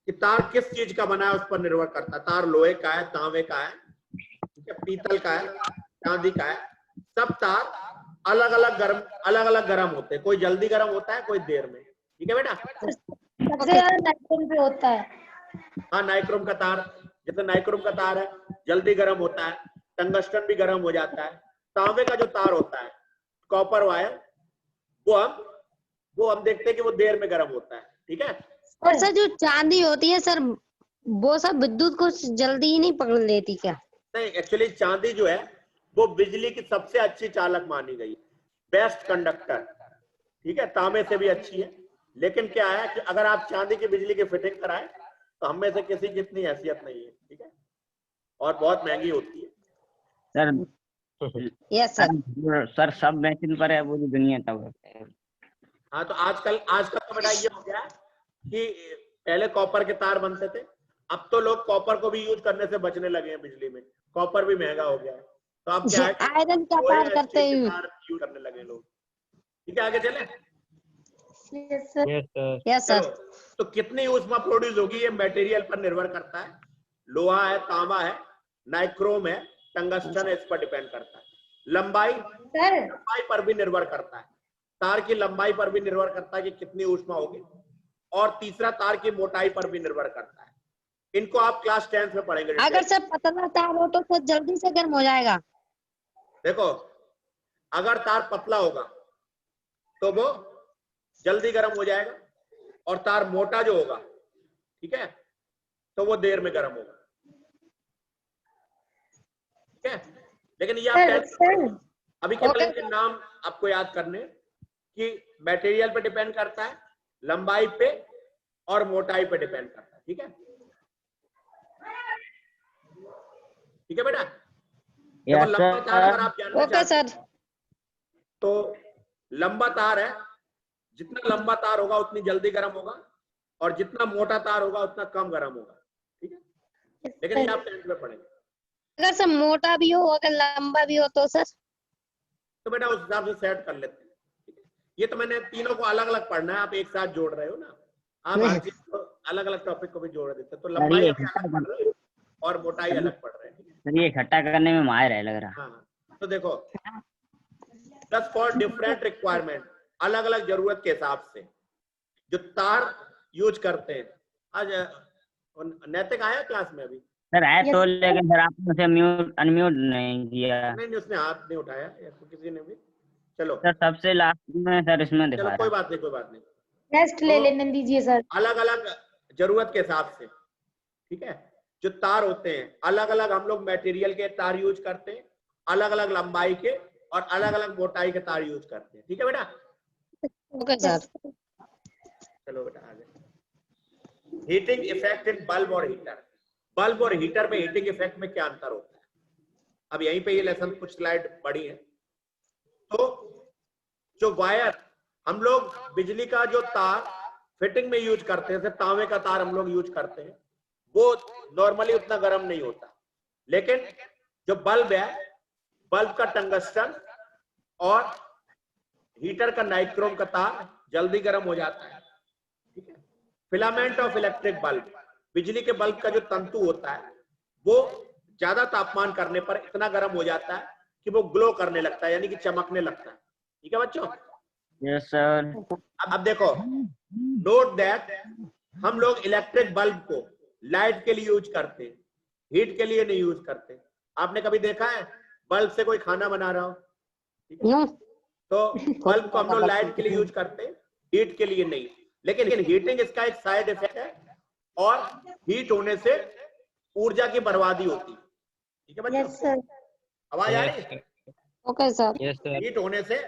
कि तार किस चीज का बना है उस पर निर्भर करता है। तार लोहे का है, तांबे का है, ठीक है, पीतल का है, चांदी का है। सब तार अलग अलग गर्म होते हैं। कोई जल्दी गर्म होता है, कोई देर में। ठीक है बेटा? सबसे ज्यादा नाइट्रोजन पे होता है। हाँ, नाइक्रोम का तार, जैसे नाइक्रोम का तार है जल्दी गर्म होता है, टंगस्टन भी गर्म हो जाता है। तांबे का जो तार होता है, कॉपर वायर, वो हम देखते हैं कि वो देर में गर्म होता है। ठीक है? और सर जो चांदी होती है सर, वो सब विद्युत को जल्दी ही नहीं पकड़ लेती क्या? नहीं, एक्चुअली चांदी जो है वो बिजली की सबसे अच्छी चालक मानी गई, बेस्ट कंडक्टर। ठीक है, तांबे से भी अच्छी है। लेकिन क्या है कि अगर आप चांदी की बिजली की फिटिंग कराएं तो हम में से किसी की इतनी हैसियत नहीं है। ठीक है, और बहुत महंगी होती है। Sir yes sir. सर सब मशीन पर है पूरी दुनिया तब। हाँ, तो आजकल तो बेटा ये हो गया कि पहले कॉपर के तार बनते थे, अब तो लोग कॉपर को भी यूज करने से बचने लगे हैं बिजली में। कॉपर भी महंगा हो गया है, तो अब क्या है कि आयरन का लोहे तार या करते स्टील के हैं। तार यूज करने लगे लोग। ठीक है, आगे चले। Yes sir. Yes, sir. Yes चलो, सर। तो कितनी ऊष्मा प्रोड्यूस होगी ये मटेरियल पर निर्भर करता है। लोहा है, तांबा है, नाइक्रोम है, टंगस्टन है, इस पर डिपेंड करता है। लंबाई पर भी निर्भर करता है, तार की लंबाई पर भी निर्भर करता है कि कितनी ऊष्मा होगी। और तीसरा, तार की मोटाई पर भी निर्भर करता है। इनको आप क्लास 10th में पढ़ेंगे। अगर सर पतला तार हो तो सर जल्दी से गर्म हो जाएगा। देखो, अगर तार पतला होगा तो वो जल्दी गर्म हो जाएगा, और तार मोटा जो होगा, ठीक है, तो वो देर में गर्म होगा। ठीक है, लेकिन ये आप अभी केवल इनके नाम आपको याद करने कि मटेरियल पे डिपेंड करता है, लंबाई पे और मोटाई पे डिपेंड करता है। ठीक है? ठीक है बेटा? देखो, लंबा तार अगर आप जानना ओके चाहते हैं सर। तो लंबा तार है, जितना लंबा तार होगा उतनी जल्दी गर्म होगा, और जितना मोटा तार होगा उतना कम गर्म होगा। ठीक है, लेकिन ये आप 10th में पढ़ेंगे। अगर सर मोटा भी हो अगर लंबा भी हो तो सर? तो बेटा उस हिसाब से सेट कर लेते हैं। ठीक है? ये तो मैंने तीनों को अलग अलग पढ़ना है, आप एक साथ जोड़ रहे हो ना, आप हर चीज को अलग अलग टॉपिक को भी जोड़ देते हैं। तो लंबाई अलग पढ़ रहे हैं और मोटाई अलग पढ़ रहे हैं। सर ये इकट्ठा करने में माहिर है लग रहा। हाँ, तो देखो, प्लस फॉर डिफरेंट रिक्वायरमेंट, अलग अलग जरूरत के हिसाब से जो तार यूज करते हैं। आज नैतिक आया क्लास में अभी? सर है तो, लेकिन सर आपने उसे म्यूट अनम्यूट नहीं किया। नहीं, उसने हाथ नहीं उठाया या तो किसी ने भी। चलो सर सबसे लास्ट में सर इसमें दिखा चलो, रहा। कोई बात नहीं। नेक्स्ट ले लेने दीजिए सर। अलग अलग जरूरत के हिसाब से, ठीक है, जो तार होते हैं अलग अलग, हम लोग मटेरियल के तार यूज करते हैं, अलग अलग लंबाई के और अलग अलग मोटाई के तार यूज करते हैं। ठीक है बेटा? Okay sir. चलो बेटा आगे। हीटिंग इफेक्ट इन बल्ब और हीटर। बल्ब और हीटर में हीटिंग इफेक्ट में क्या अंतर होता है? अब यहीं पे ये लेसन कुछ स्लाइड बड़ी है। तो जो वायर हम लोग बिजली का जो तार फिटिंग में यूज करते हैं, जैसे तांबे का तार हम लोग यूज करते हैं, वो नॉर्मली उतना गर्म नहीं होता, लेकिन जो बल्ब है, बल्ब का टंगस्टन और हीटर का नाइक्रोम का तार जल्दी गर्म हो जाता है, ठीक है। फिलामेंट ऑफ इलेक्ट्रिक बल्ब, बिजली के बल्ब का जो तंतु होता है वो ज्यादा तापमान करने पर इतना गर्म हो जाता है कि वो ग्लो करने लगता है, यानी कि चमकने लगता है, ठीक है बच्चों। Yes sir. अब देखो, नोट दैट हम लोग इलेक्ट्रिक बल्ब को लाइट के लिए यूज करते हैं, हीट के लिए नहीं यूज करते। आपने कभी देखा है बल्ब से कोई खाना बना रहा हो, ठीक है? तो बल्ब को हम लोग लाइट के लिए यूज करते हैं, हीट के लिए नहीं। लेकिन हीटिंग इसका एक साइड इफेक्ट है, और हीट होने से ऊर्जा की बर्बादी होती है, ठीक है बच्चों। Yes sir. आवाज आ रही है? Okay sir. Yes sir. Heat होने से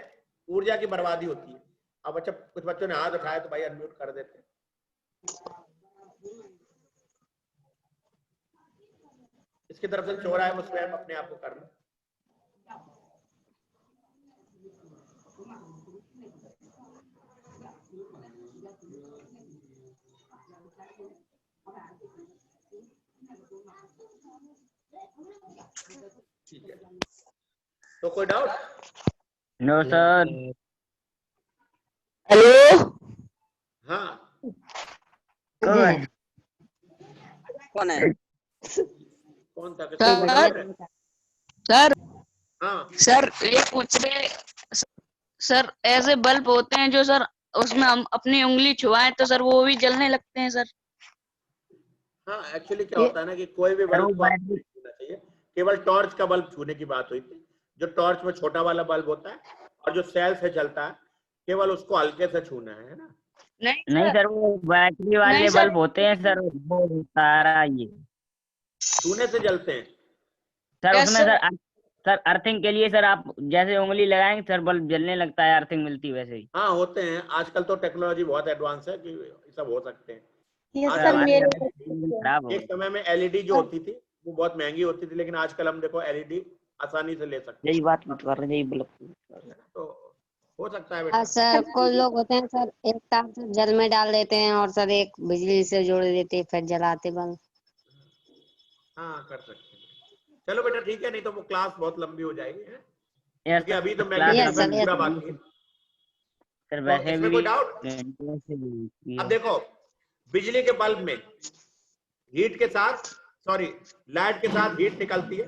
ऊर्जा की बर्बादी होती है। अब अच्छा, कुछ बच्चों ने हाथ उठाया तो भाई अनम्यूट कर देते हैं। इसकी तरफ से चोर है, उसमें हम अपने आप को कर लें। ठीक है, तो कोई डाउट? No sir. हेलो, हाँ, गुड। कौन है? कौन था? किसको कोई डाउट है? सर हाँ, सर ये पूछ रहे सर, ऐसे बल्ब होते हैं जो सर उसमें हम अपनी उंगली छुआएं तो सर वो भी जलने लगते हैं सर। हाँ, एक्चुअली क्या होता है ना कि कोई भी बल्ब को आपको नहीं छूना चाहिए। केवल टॉर्च का बल्ब छूने की बात हुई थी। जो टॉर्च में छोटा वाला बल्ब होता है और जो सेल से चलता है, केवल उसको हल्के से छूना है ना। नहीं सर, वो बैटरी वाले नहीं सर। बल्ब होते हैं सर, वो सारा ये छूने से जलते हैं। सर यस उसमें सर। सर अर्थिंग के लिए सर आप जैसे उंगली लगाएंगे सर बल्ब जलने लगता है, अर्थिंग मिलती है वैसे ही। हाँ, होते हैं। आजकल तो टेक्नोलॉजी बहुत एडवांस है कि ये सब हो सकते हैं। यस आज सर। हमारे मेरे खराब हो एक समय में एलईडी जो होती थी वो बहुत महंगी होती थी, लेकिन आजकल हम देखो एलईडी आसानी से ले सकते यही बात मत कर रहे, यही बल्ब। हैं। तो हो सकता है बेटा। सर कोई लोग होते हैं सर, एक तार से जल में डाल देते हैं और सर एक बिजली से जोड़ देते हैं, फिर जलाते बल्ब। हाँ, कर सकते हैं। चलो बेटा ठीक है, नहीं तो वो क्लास बहुत लंबी हो जाएगी है? यस क्योंकि अभी तो क्लास Yes, मैग्नेटिज्म sir, पूरा yes. बाकी है। सर तो वैसे इसमें भी कोई डाउट? अब देखो, बिजली के बल्ब में हीट के साथ, सॉरी, लाइट के साथ हीट निकलती है,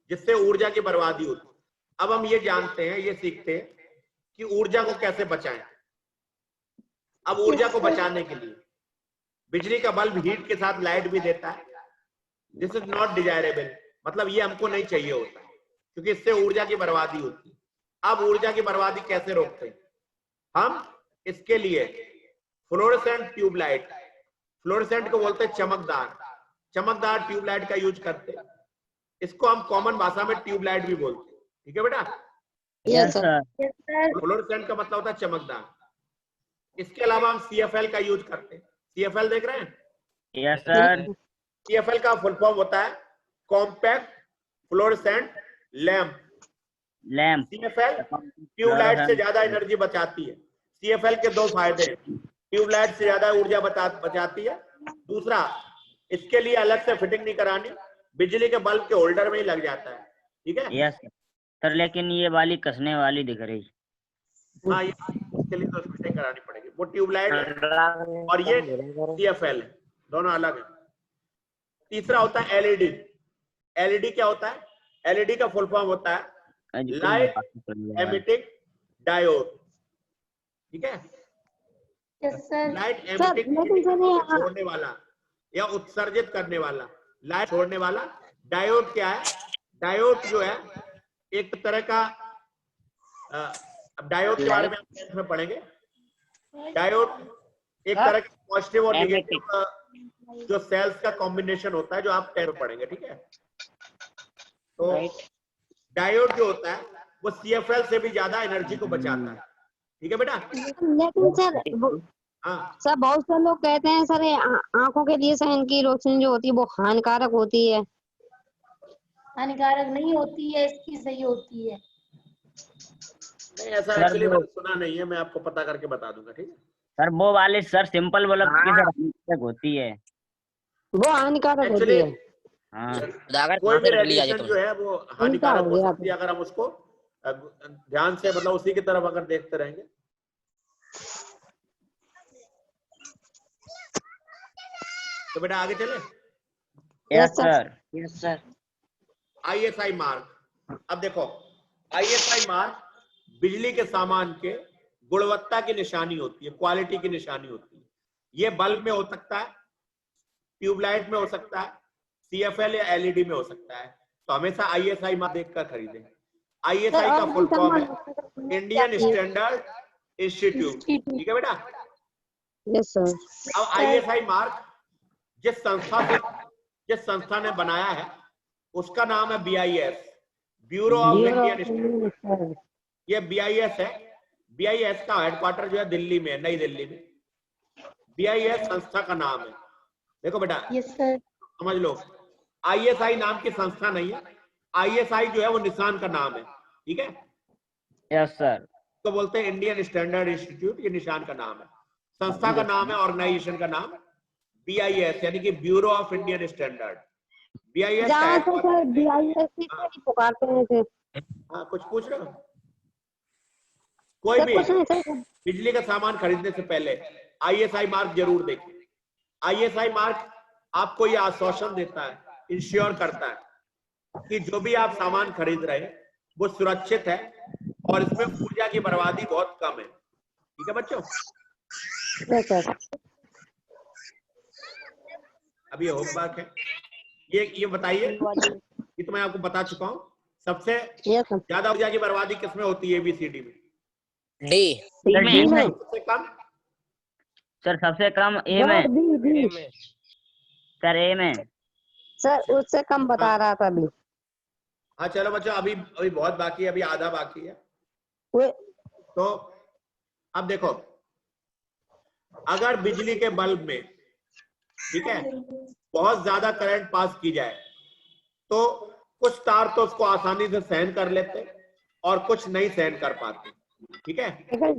जिससे ऊर्जा की बर्बादी होती है। अब हम ये जानते हैं, ये सीखते हैं कि ऊर्जा को कैसे बचाएं। अब ऊर्जा को बचाने के लिए बिजली का बल्ब हीट के साथ लाइट भी देता है। दिस इज नॉट डिजायरेबल, मतलब ये हमको नहीं चाहिए होता, क्योंकि इससे ऊर्जा की बर्बादी होती है। अब ऊर्जा की बर्बादी कैसे रोकते हैं? हम इसके लिए फ्लोरेसेंट ट्यूबलाइट, फ्लोरेसेंट को बोलते हैं चमकदार ट्यूबलाइट का यूज करते हैं। इसको हम कॉमन भाषा में ट्यूबलाइट भी बोलते हैं, ठीक है बेटा। Yes sir. Yes sir. Fluorescent का मतलब होता है चमकदार। इसके अलावा हम सीएफएल का यूज करते हैं। सीएफएल देख रहे हैं? Yes sir. सीएफएल का फुल फॉर्म होता है compact fluorescent lamp. Lamp. CFL tubelight से ज्यादा एनर्जी बचाती है। सीएफएल के दो फायदे हैं, ट्यूबलाइट से ज्यादा ऊर्जा बचाती है। दूसरा, इसके लिए अलग से फिटिंग नहीं करानी, बिजली के बल्ब के होल्डर में ही लग जाता है, ठीक है। यस सर, लेकिन ये वाली कसने वाली दिख रही। हाँ, इसके लिए तो फिटिंग करानी पड़ेगी। वो ट्यूबलाइट है और ये सीएफएल है, दोनों अलग है। तीसरा होता है एलईडी। एलईडी क्या होता है? एलईडी का फुल फॉर्म होता है लाइट एमिटिंग डायोड, ठीक है। Yes sir. Light sir, emitting लेकिन सर ये छोड़ने वाला या उत्सर्जित करने वाला, लाइट छोड़ने वाला। डायोड क्या है? डायोड जो है एक तरह का, अब डायोड के बारे में हम टेंथ में पढ़ेंगे। डायोड एक तरह का पॉजिटिव और नेगेटिव जो सेल्स का कॉम्बिनेशन होता है, जो आप टेंथ में पढ़ेंगे, ठीक है। तो डायोड जो होता है वो सीएफएल से भी ज्यादा एनर्जी को बचाता है, ठीक है बेटा। लेकिन सर हाँ, सर बहुत से लोग कहते हैं सर ये आंखों के लिए सर इनकी रोशनी जो होती है वो हानिकारक होती है। हानिकारक नहीं होती है, इसकी सही होती है। नहीं ऐसा सर एक्चुअली वो- मैंने सुना नहीं है, मैं आपको पता करके बता दूंगा, ठीक है। सर वो वाले सर सिंपल बल्ब की सर हानिकारक होती है। वो हानिकारक होती एक्चुअली है। हाँ कोई भी रेडिएशन जो है वो हानिकारक हो सकती है अगर हम उसको ध्यान से मतलब उसी की तरफ अगर देखते रहेंगे। तो बेटा आगे चले। Yes sir. Yes sir. ISI mark. अब देखो ISI मार्क बिजली के सामान के गुणवत्ता की निशानी होती है, क्वालिटी की निशानी होती है। ये बल्ब में हो सकता है, ट्यूबलाइट में हो सकता है, CFL या LED में हो सकता है। तो हमेशा ISI मार्क देखकर खरीदें। ISI का फुल फॉर्म है इंडियन स्टैंडर्ड इंस्टीट्यूट। ठीक है बेटा। Yes sir. अब ISI मार्क जिस संस्था ने बनाया है उसका नाम है BIS, bureau of Indian standard. ये BIS है। BIS का हेडक्वार्टर जो है दिल्ली में है, नई दिल्ली में। BIS संस्था का नाम है। देखो बेटा समझ लो, ISI नाम की संस्था नहीं है। ISI जो है वो निशान का नाम है। ठीक है। Yes sir. तो बोलते हैं इंडियन स्टैंडर्ड इंस्टीट्यूट, ये निशान का नाम है। संस्था का नाम है, ऑर्गेनाइजेशन का नाम BIS यानी कि bureau of Indian standard. BIS का BIS पुकारते हैं इसे। हाँ कुछ पूछ रहे हो? कोई भी बिजली का सामान खरीदने से पहले ISI मार्क जरूर देखें। ISI मार्क आपको ये आश्वासन देता है, इंश्योर करता है कि जो भी आप सामान खरीद रहे हैं वो सुरक्षित है और इसमें ऊर्जा की बर्बादी बहुत कम है। ठीक है बच्चों। अब ये होमवर्क है। ये बताइए, ये तो मैं आपको बता चुका हूँ। सबसे ज्यादा ऊर्जा की बर्बादी किसमें होती है ABCD में? डी। सबसे कम? सर सबसे कम ए में। सर ए में। सर उससे कम बता रहा था अभी। हाँ चलो बच्चों, अभी बहुत बाकी है, अभी आधा बाकी है। तो अब देखो, अगर बिजली के बल्ब में, ठीक है, बहुत ज्यादा करंट पास की जाए तो कुछ तार तो उसको आसानी से सहन कर लेते और कुछ नहीं सहन कर पाते। ठीक है, पिघल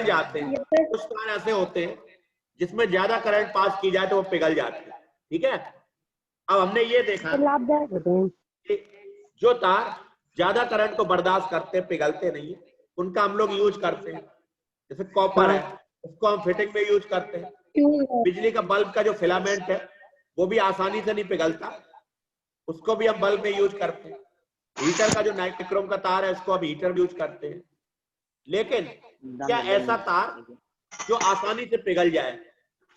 जाते हैं। कुछ तार ऐसे होते हैं जिसमें ज्यादा करंट पास की जाए तो वो पिघल जाते हैं। ठीक है। अब हमने ये देखा कि जो तार ज्यादा करंट को बर्दाश्त करते हैं, पिघलते नहीं है, उनका हम लोग यूज करते हैं। जैसे कॉपर है, उसको हम फिटिंग में यूज करते हैं। बिजली का बल्ब का जो फिलामेंट है वो भी आसानी से नहीं पिघलता, उसको भी हम बल्ब में यूज करते हैं। हीटर का जो नाइट्रोक्रोम का तार है उसको हम हीटर में यूज करते हैं। लेकिन क्या ऐसा तार जो आसानी से पिघल जाए,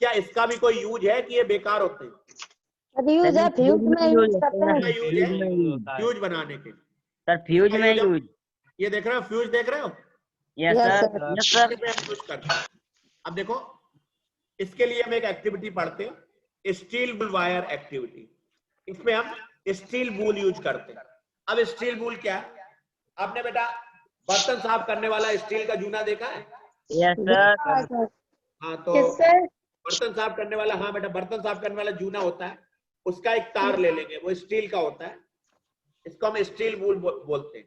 क्या इसका भी कोई यूज है कि ये बेकार होते हैं? फ्यूज में यूज करते हैं। फ्यूज बनाने के लिए। सर फ्यूज में यूज। ये देख रहे हो, फ्यूज देख रहे हो? Yes sir. Yes sir. Use करते हैं। अब देखो, इसके लिए हम एक एक्टिविटी पढ़ते हैं, स्टील वूल वायर एक्टिविटी। इसमें हम स्टील वूल यूज करते हैं। अब स्टील वूल क्या है? आपने बेटा बर्तन साफ करने वाला स्टील का जूना देखा है? Yes sir. हाँ तो बर्तन साफ करने वाला, हाँ बेटा, बर्तन साफ करने वाला जूना होता है, उसका एक तार ले लेंगे, वो स्टील का होता है, इसको हम स्टील वूल बोलते हैं।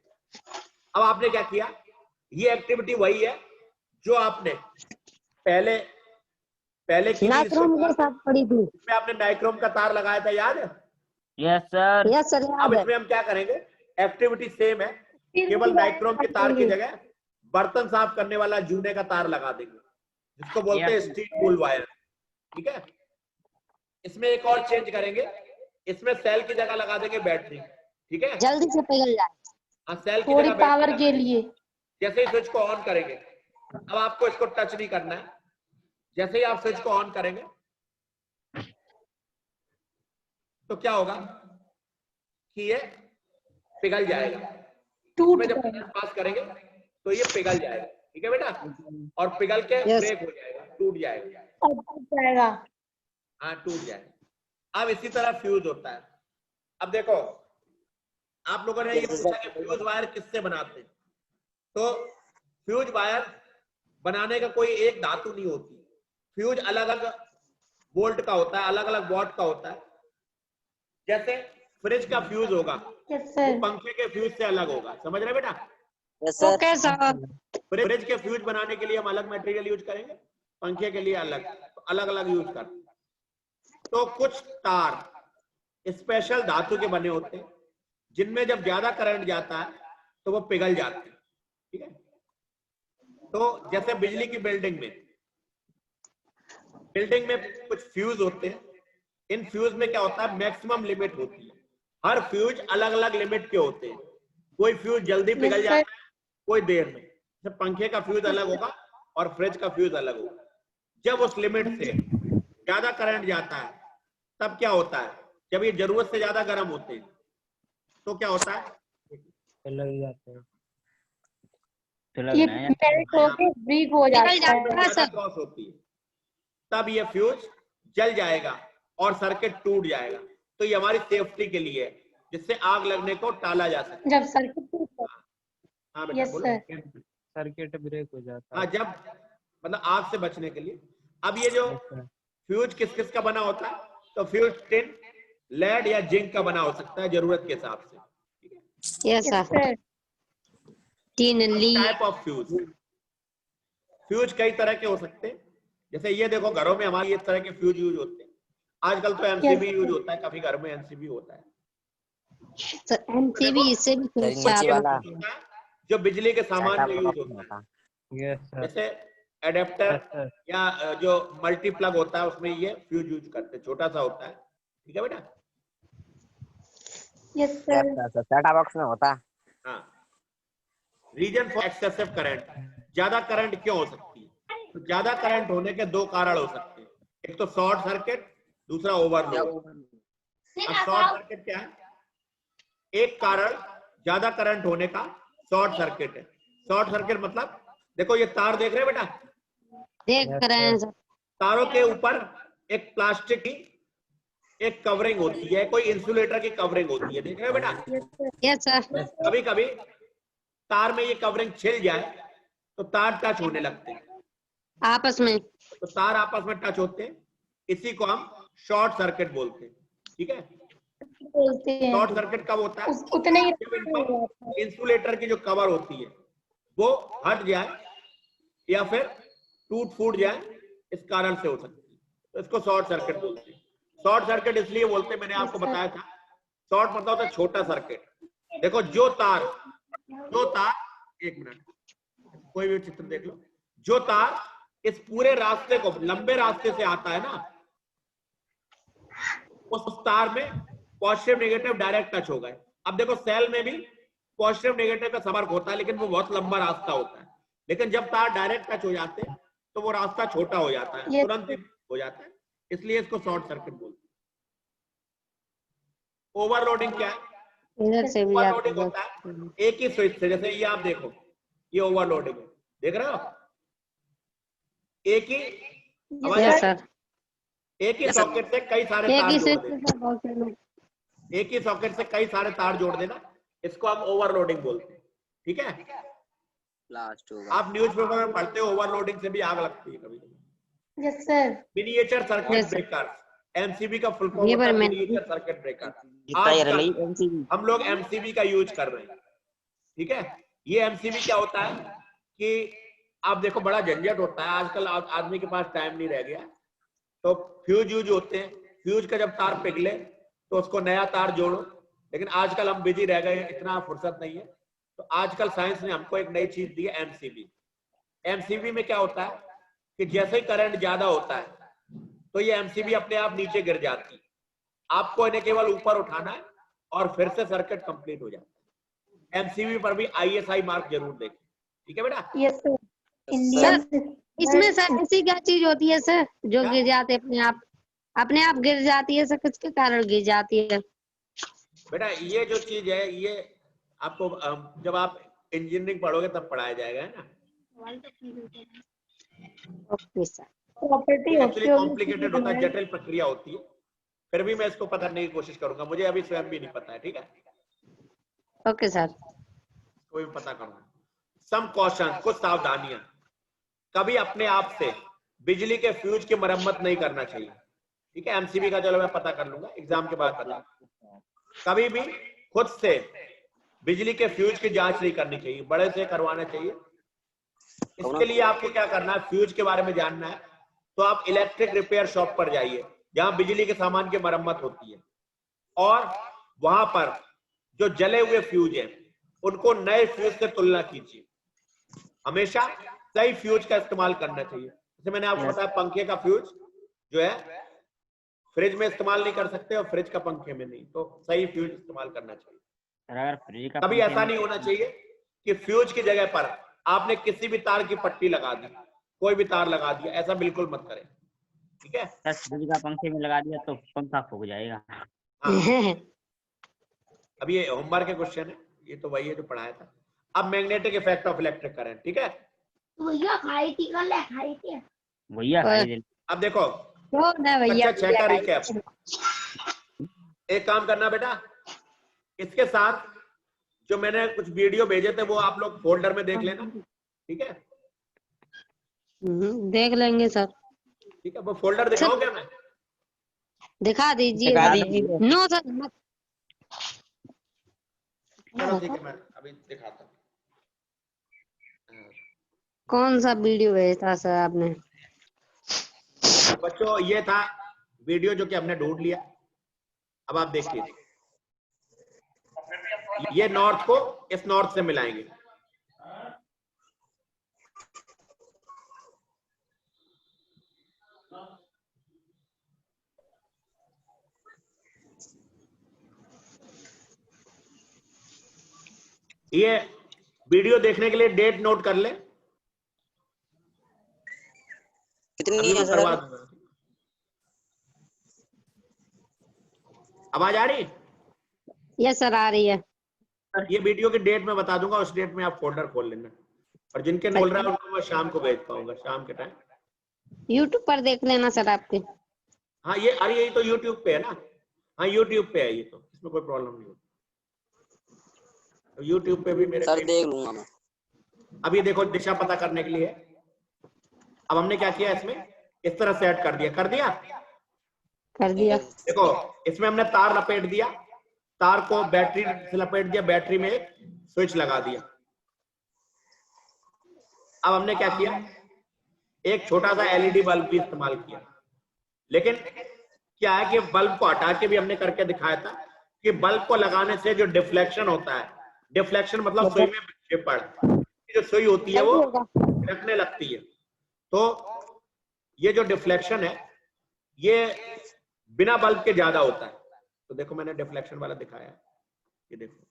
अब आपने क्या किया, ये एक्टिविटी वही है जो आपने पहले की नाइक्रोम के साथ पड़ी थी। इसमें आपने नाइक्रोम का तार लगाया था, याद है? Yes sir. Yes sir. अब इसमें हम क्या करेंगे, एक्टिविटी सेम है, केवल नाइक्रोम के तार की जगह बर्तन साफ करने वाला जूने का तार लगा देंगे, जिसको बोलते हैं स्टील वूल वायर। ठीक है। इसमें एक और चेंज करेंगे, इसमें सेल की जगह लगा देंगे बैटरी। ठीक है, जल्दी से पिघल जाए। हाँ, सेल की थोड़ी जगह पावर के लिए। जैसे ही स्विच को ऑन करेंगे, अब आपको इसको टच नहीं करना है, जैसे ही आप स्विच को ऑन करेंगे तो क्या होगा कि ये पिघल जाएगा। टूट जब पास करेंगे तो ये पिघल जाएगा। ठीक है बेटा, और पिघल के ब्रेक हो जाएगा, टूट जाएगा। हाँ टूट जाएगा। अब इसी तरह फ्यूज होता है। अब देखो, आप लोगों ने ये पूछा कि फ्यूज वायर किससे बनाते हैं, तो फ्यूज वायर बनाने का कोई एक धातु नहीं होती। फ्यूज अलग अलग वोल्ट का होता है, अलग अलग वॉट का होता है। जैसे फ्रिज का फ्यूज होगा, वो पंखे के फ्यूज से अलग होगा। समझ रहे बेटा? Okay sir. फ्रिज के फ्यूज बनाने के लिए हम अलग मटेरियल यूज करेंगे, पंखे के लिए अलग, अलग अलग यूज करते हैं। तो कुछ तार स्पेशल धातु के बने होते हैं जिनमें जब ज्यादा करंट जाता है तो वो पिघल जाते हैं, ठीक है। तो जैसे बिजली की बिल्डिंग में कुछ फ्यूज होते हैं। इन फ्यूज में क्या होता है, मैक्सिमम लिमिट होती है। हर फ्यूज अलग अलग लिमिट के होते हैं। कोई फ्यूज जल्दी पिघल जाता है, कोई देर में। जैसे पंखे का फ्यूज अलग होगा और फ्रिज का फ्यूज अलग होगा। जब उस लिमिट से ज्यादा करंट जाता है तब क्या होता है, जब ये जरूरत से ज्यादा गर्म होते हैं तो क्या होता है, लग जाते हैं। तो ये लगना है मेल्ट होके ब्रेक हो जाता है। ज्यादा क्रॉस होती है, तब ये फ्यूज जल जाएगा और सर्किट टूट जाएगा। तो ये हमारी सेफ्टी के लिए है, जिससे आग लगने को टाला जा सके। जब सर्किट, हाँ बेटा यस बोलो। सर, सर्किट ब्रेक हो जाता हाँ, है। जब मतलब आग से बचने के लिए। अब ये जो फ्यूज किस किस का बना होता है, तो फ्यूज टिन, लेड या जिंक का बना हो सकता है जरूरत के हिसाब से, ठीक है। यस यस सर, सर, टीन ली। टाइप ऑफ फ्यूज, फ्यूज कई तरह के हो सकते हैं। जैसे ये देखो, घरों में हमारी इस तरह के फ्यूज यूज होते हैं। आजकल तो एमसीबी यूज होता है, काफी घर में एमसीबी होता है। सर एमसीबी इससे भी सुरक्षा नीचे वाला जो बिजली के सामान सेटअप में यूज बॉक्स होता है, यस सर। जैसे एडेप्टर यस सर। या जो मल्टी प्लग होता है उसमें ये फ्यूज यूज करते हैं, छोटा सा होता है, ठीक है बेटा। यस सर, सेटअप बॉक्स में होता है। हाँ, रीजन फॉर एक्सेसिव करंट, ज्यादा करंट क्यों हो सकती है, तो ज्यादा करंट होने के दो कारण हो सकते हैं। एक तो शॉर्ट सर्किट, दूसरा ओवरलोड। अब शॉर्ट सर्किट क्या है, एक कारण ज्यादा करंट होने का शॉर्ट सर्किट है। शॉर्ट सर्किट मतलब देखो ये तार देख रहे हैं बेटा, देख रहे हैं सर। तारों के ऊपर एक प्लास्टिक की एक कवरिंग होती है, कोई इंसुलेटर की कवरिंग होती है, देख रहे हो बेटा। यस सर, कभी कभी तार में ये कवरिंग छिल जाए तो तार टच होने लगते हैं, आपस में। तो तार आपस में टच होते हैं, इसी को हम शॉर्ट सर्किट बोलते हैं, ठीक है। बोलते हैं शॉर्ट सर्किट कब होता है, उतने ही जब इन पर इंसुलेटर की जो कवर होती है वो हट जाए या फिर टूट फूट जाए, इस कारण से हो सकती है, तो इसको शॉर्ट सर्किट बोलते हैं। शॉर्ट सर्किट इसलिए बोलते हैं, मैंने आपको बताया था, शॉर्ट मतलब होता है छोटा सर्किट। देखो जो तार, एक मिनट, कोई भी चित्र देख लो, जो तार इस पूरे रास्ते को, लंबे रास्ते से आता है ना, उस तार में पॉजिटिव नेगेटिव डायरेक्ट टच हो गए। अब देखो सेल में भी पॉजिटिव नेगेटिव का संपर्क होता है, लेकिन वो बहुत लंबा रास्ता होता है। लेकिन जब तार डायरेक्ट टच हो जाते हैं तो वो रास्ता छोटा हो जाता है, तुरंत ही हो जाता है, इसलिए इसको शॉर्ट सर्किट बोलते हैं। ओवरलोडिंग क्या है, इधर से भी ओवरलोडिंग होता है एक ही स्विच से, जैसे ये आप देखो, ये ओवरलोडिंग है, देख रहे हो, एक ही यस सर, एक ही सॉकेट से कई सारे एक तार ही जोड़ से देना, एक ही सॉकेट से कई सारे तार जोड़ देना, इसको हम ओवरलोडिंग बोलते हैं, ठीक है। लास्ट होगा। आप न्यूज़पेपर में पढ़ते हो ओवरलोडिंग से भी आग लगती है कभी कभी। Yes sir, miniature circuit Yes, sir. Breaker, MCB का फुल फॉर्म ये होता है पर मैं- मिनिएचर सर्किट ब्रेकर। कितना ये रही आजकल एमसीबी? हम लोग एमसीबी का यूज कर रहे हैं, ठीक है। ये एमसीबी क्या होता है कि आप देखो बड़ा झंझट होता है आजकल, आदमी के पास टाइम नहीं रह गया, तो फ्यूज यूज होते हैं, फ्यूज का जब तार पिघले तो उसको नया तार जोड़ो, लेकिन आजकल हम बिजी रह गए, इतना फुर्सत नहीं है, तो आजकल साइंस ने हमको एक नई चीज दी है, एमसीबी। एमसीबी में क्या होता है कि जैसे ही करंट ज्यादा होता है तो ये एमसीबी अपने आप नीचे गिर जाती है, आपको इन्हें केवल ऊपर उठाना है और फिर से सर्किट कंप्लीट हो जाता है। एमसीबी पर भी आईएसआई मार्क जरूर देखें, ठीक है बेटा। यस सर, सर इंडियन इसमें सर ऐसी क्या चीज होती है सर जो क्या? गिर जाते अपने आप गिर जाती है सर, किसके कारण गिर जाती है? बेटा ये जो चीज है ये आपको जब आप इंजीनियरिंग पढ़ोगे तब पढ़ाया जाएगा, है ना। Okay sir, property actually complicated होता है, जटिल प्रक्रिया होती है, फिर भी मैं इसको पकड़ने की कोशिश करूंगा, मुझे अभी स्वयं भी नहीं पता है, ठीक है, ओके सर। कोई भी पता करूंगा। सम कॉशन, कुछ सावधानियां, कभी अपने आप से बिजली के फ्यूज की मरम्मत नहीं करना चाहिए, ठीक है। एमसीबी का चलो मैं पता कर लूंगा, एग्जाम के बाद पता। कभी भी खुद से बिजली के फ्यूज की जांच नहीं करनी चाहिए, बड़े से करवाना चाहिए। इसके लिए आपको क्या करना है, फ्यूज के बारे में जानना है तो आप इलेक्ट्रिक रिपेयर शॉप पर जाइए, जहां बिजली के सामान की मरम्मत होती है, और वहां पर जो जले हुए फ्यूज हैं उनको नए फ्यूज से तुलना कीजिए। हमेशा सही फ्यूज का इस्तेमाल करना चाहिए। जैसे मैंने आपको बताया, पंखे का फ्यूज जो है फ्रिज में इस्तेमाल नहीं कर सकते और फ्रिज का पंखे में नहीं, तो सही फ्यूज इस्तेमाल करना चाहिए। अगर फ्रिज का कभी ऐसा नहीं होना चाहिए कि फ्यूज की जगह पर आपने किसी भी तार की पट्टी लगा दी, कोई भी तार लगा दिया, ऐसा बिल्कुल मत करें, ठीक है। सर फ्रिज का पंखे में लगा दिया तो पंखा फूक जाएगा। हाँ। अब ये होमवर्क के क्वेश्चन है, ये तो वही है जो पढ़ाया था। अब magnetic effect of electric current, ठीक है। भैया खाई थी कल खाई थी। भैया खाई दे। अब देखो भैया कक्षा 6 का रिकैप। एक काम करना बेटा, इसके साथ जो मैंने कुछ वीडियो भेजे थे वो आप लोग फोल्डर में देख लेना, ठीक है। देख लेंगे सर। ठीक है, वो फोल्डर दिखाऊं क्या मैं? दिखा दीजिए। दिखा दीजिए। नो सर मत। चलो ठीक है, मैं अभी दिखाता हूँ। कौन सा वीडियो भेजा सर आपने? बच्चों ये था वीडियो जो कि हमने ढूंढ लिया। अब आप देखिए, ये नॉर्थ को इस नॉर्थ से मिलाएंगे। ये वीडियो देखने के लिए डेट नोट कर ले। कितनी है सर? करवा दूंगा। आवाज आ रही? यस सर आ रही है। ये वीडियो की डेट मैं बता दूंगा, उस डेट में आप फोल्डर खोल लेना। और जिनके बोल रहा है उनको मैं शाम को भेज पाऊंगा, शाम के टाइम। यूट्यूब पर देख लेना सर आपके। हाँ ये, अरे यही तो यूट्यूब पे है ना। हाँ यूट्यूब पे है ये, तो इसमें कोई प्रॉब्लम नहीं होती। तो यूट्यूब पे भी मेरे सर देख लूंगा मैं। अब ये देखो दिशा पता करने के लिए। अब हमने क्या किया, इसमें इस तरह सेट कर दिया। कर दिया। देखो इसमें हमने तार लपेट दिया, तार को बैटरी से लपेट दिया, बैटरी में एक स्विच लगा दिया। अब हमने क्या किया, एक छोटा सा एलईडी बल्ब भी इस्तेमाल किया। लेकिन क्या है कि बल्ब को हटा के भी हमने करके दिखाया था कि बल्ब को लगाने से जो डिफ्लेक्शन होता है, डिफ्लेक्शन मतलब सुई में विक्षेपण, जो सुई होती है वो रखने लगती है। तो ये जो डिफ्लेक्शन है ये बिना बल्ब के ज्यादा होता है। तो देखो मैंने डिफ्लेक्शन वाला दिखाया, ये देखो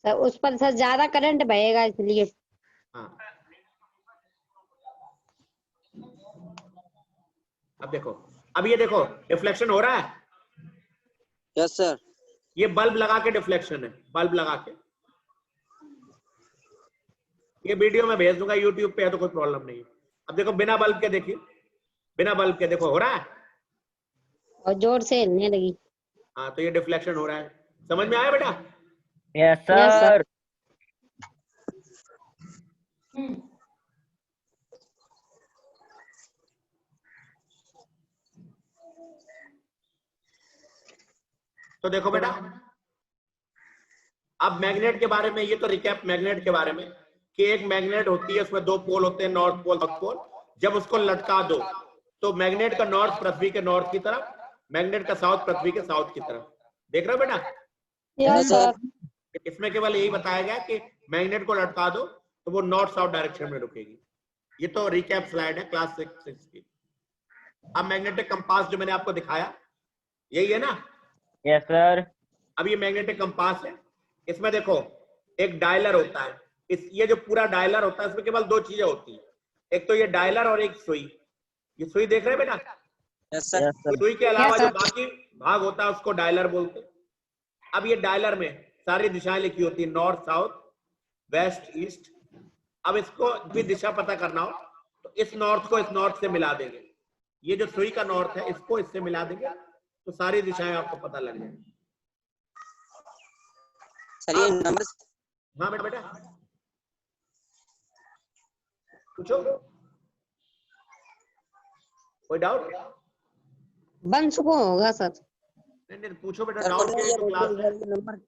सर उस पर सर ज्यादा करंट बहेगा इसलिए। हाँ। अब देखो, अब ये देखो डिफ्लेक्शन हो रहा है। Yes sir. ये बल्ब लगा के डिफ्लेक्शन है, बल्ब लगा के। ये वीडियो मैं भेज दूंगा, यूट्यूब पे है तो कोई प्रॉब्लम नहीं है। अब देखो बिना बल्ब के देखिए, बिना बल्ब के देखो हो रहा है और जोर से हिलने लगी। हाँ, तो ये डिफ्लेक्शन हो रहा है। समझ में आया बेटा? Yes Yes, sir. सर। तो देखो बेटा, अब मैग्नेट के बारे में, ये तो रिकैप मैग्नेट के बारे में कि एक मैग्नेट होती है, उसमें दो पोल होते हैं, नॉर्थ पोल साउथ पोल। जब उसको लटका दो तो मैग्नेट का नॉर्थ पृथ्वी के नॉर्थ की तरफ, मैग्नेट का साउथ पृथ्वी के साउथ की तरफ। देख रहे हो बेटा? Yes sir. इसमें केवल यही बताया गया कि मैग्नेट को लटका दो तो वो नॉर्थ साउथ डायरेक्शन में रुकेगी। ये तो रिकैप स्लाइड है क्लास 6 की। अब मैग्नेटिक कंपास जो मैंने आपको दिखाया यही है ना? Yes sir. अब ये मैग्नेटिक कंपास है, इसमें देखो एक डायलर होता है। ये जो पूरा डायलर होता है इसमें केवल दो चीजें होती हैं, एक तो ये डायलर और एक सुई। ये सुई देख रहे हैं बेटा? Yes sir. सुई के अलावा जो बाकी भाग होता है उसको डायलर बोलते हैं। अब ये डायलर में सारी दिशाएं लिखी होती है, नॉर्थ साउथ वेस्ट ईस्ट। अब इसको भी दिशा पता करना हो तो इस नॉर्थ को इस नॉर्थ से मिला देंगे। ये जो सुई का नॉर्थ है इसको इससे मिला देंगे तो सारी दिशाएं आपको पता लग जाएंगी। सर ये नंबर। हाँ बेटा, बेटा पूछो, कोई डाउट? बंश को होगा सर। नहीं पूछो बेटा, डाउट है तो क्लास है,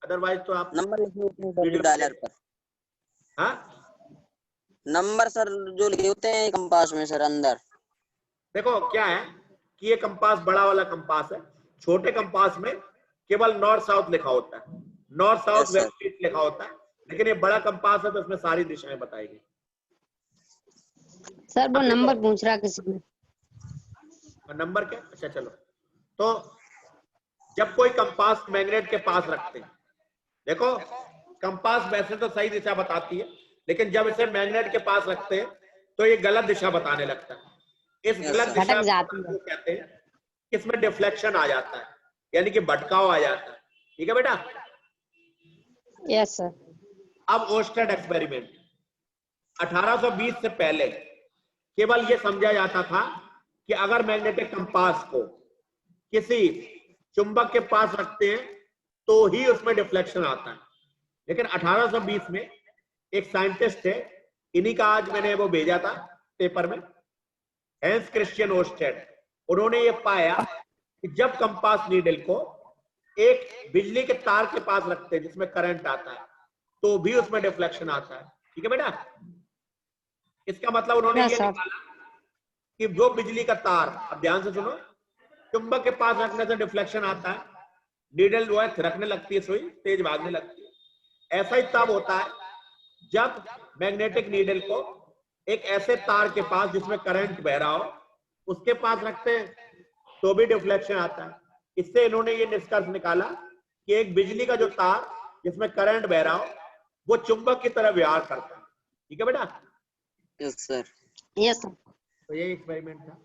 अदरवाइज तो आप नंबर लिखे डायलर पर। हाँ नंबर सर जो लिखे होते हैं कंपास में सर अंदर। देखो क्या है कि ये कंपास बड़ा वाला कंपास है, छोटे कंपास में केवल नॉर्थ साउथ लिखा होता है, north south Yes, sir. West east लिखा होता है, लेकिन ये बड़ा कंपास है तो इसमें सारी दिशाएं बताई गई। सर वो नंबर पूछ रहा किसी ने। नंबर क्या? अच्छा चलो, तो जब कोई कंपास मैग्नेट के पास रखते हैं, देखो कंपास वैसे तो सही दिशा बताती है, लेकिन जब इसे मैग्नेट के पास रखते हैं तो ये गलत दिशा बताने लगता है। इस Yes, गलत sir. दिशा भटक जाती है। को कहते हैं, इसमें डिफ्लेक्शन आ जाता है, यानी कि भटकाव आ जाता है। ठीक है बेटा। Yes sir. अब ओस्टेड एक्सपेरिमेंट 1820 से पहले केवल ये समझा जाता था कि अगर मैग्नेटिक कंपास को किसी चुंबक के पास रखते हैं तो ही उसमें डिफ्लेक्शन आता है, लेकिन 1820 में एक साइंटिस्ट थे, इन्हीं का आज मैंने वो भेजा था पेपर में, हैंस क्रिश्चियन ओस्टेड। उन्होंने ये पाया कि जब कंपास नीडल को एक बिजली के तार के पास रखते हैं जिसमें करंट आता है तो भी उसमें डिफ्लेक्शन आता है। ठीक है बेटा। इसका मतलब उन्होंने ये निकाला कि जो बिजली का तार, अब ध्यान से सुनो, चुंबक के पास रखने से डिफ्लेक्शन आता है, नीडल जो है थिरकने लगती है, सुई तेज भागने लगती है। ऐसा ही तब होता है जब मैग्नेटिक नीडल को एक ऐसे तार के पास जिसमें करंट बह रहा हो उसके पास रखते हैं तो भी डिफ्लेक्शन आता है। इससे इन्होंने ये निष्कर्ष निकाला कि एक बिजली का जो तार जिसमें करंट बह रहा हो वो चुंबक की तरह व्यवहार करता है। ठीक है बेटा। Yes sir. Yes sir. तो ये एक्सपेरिमेंट था,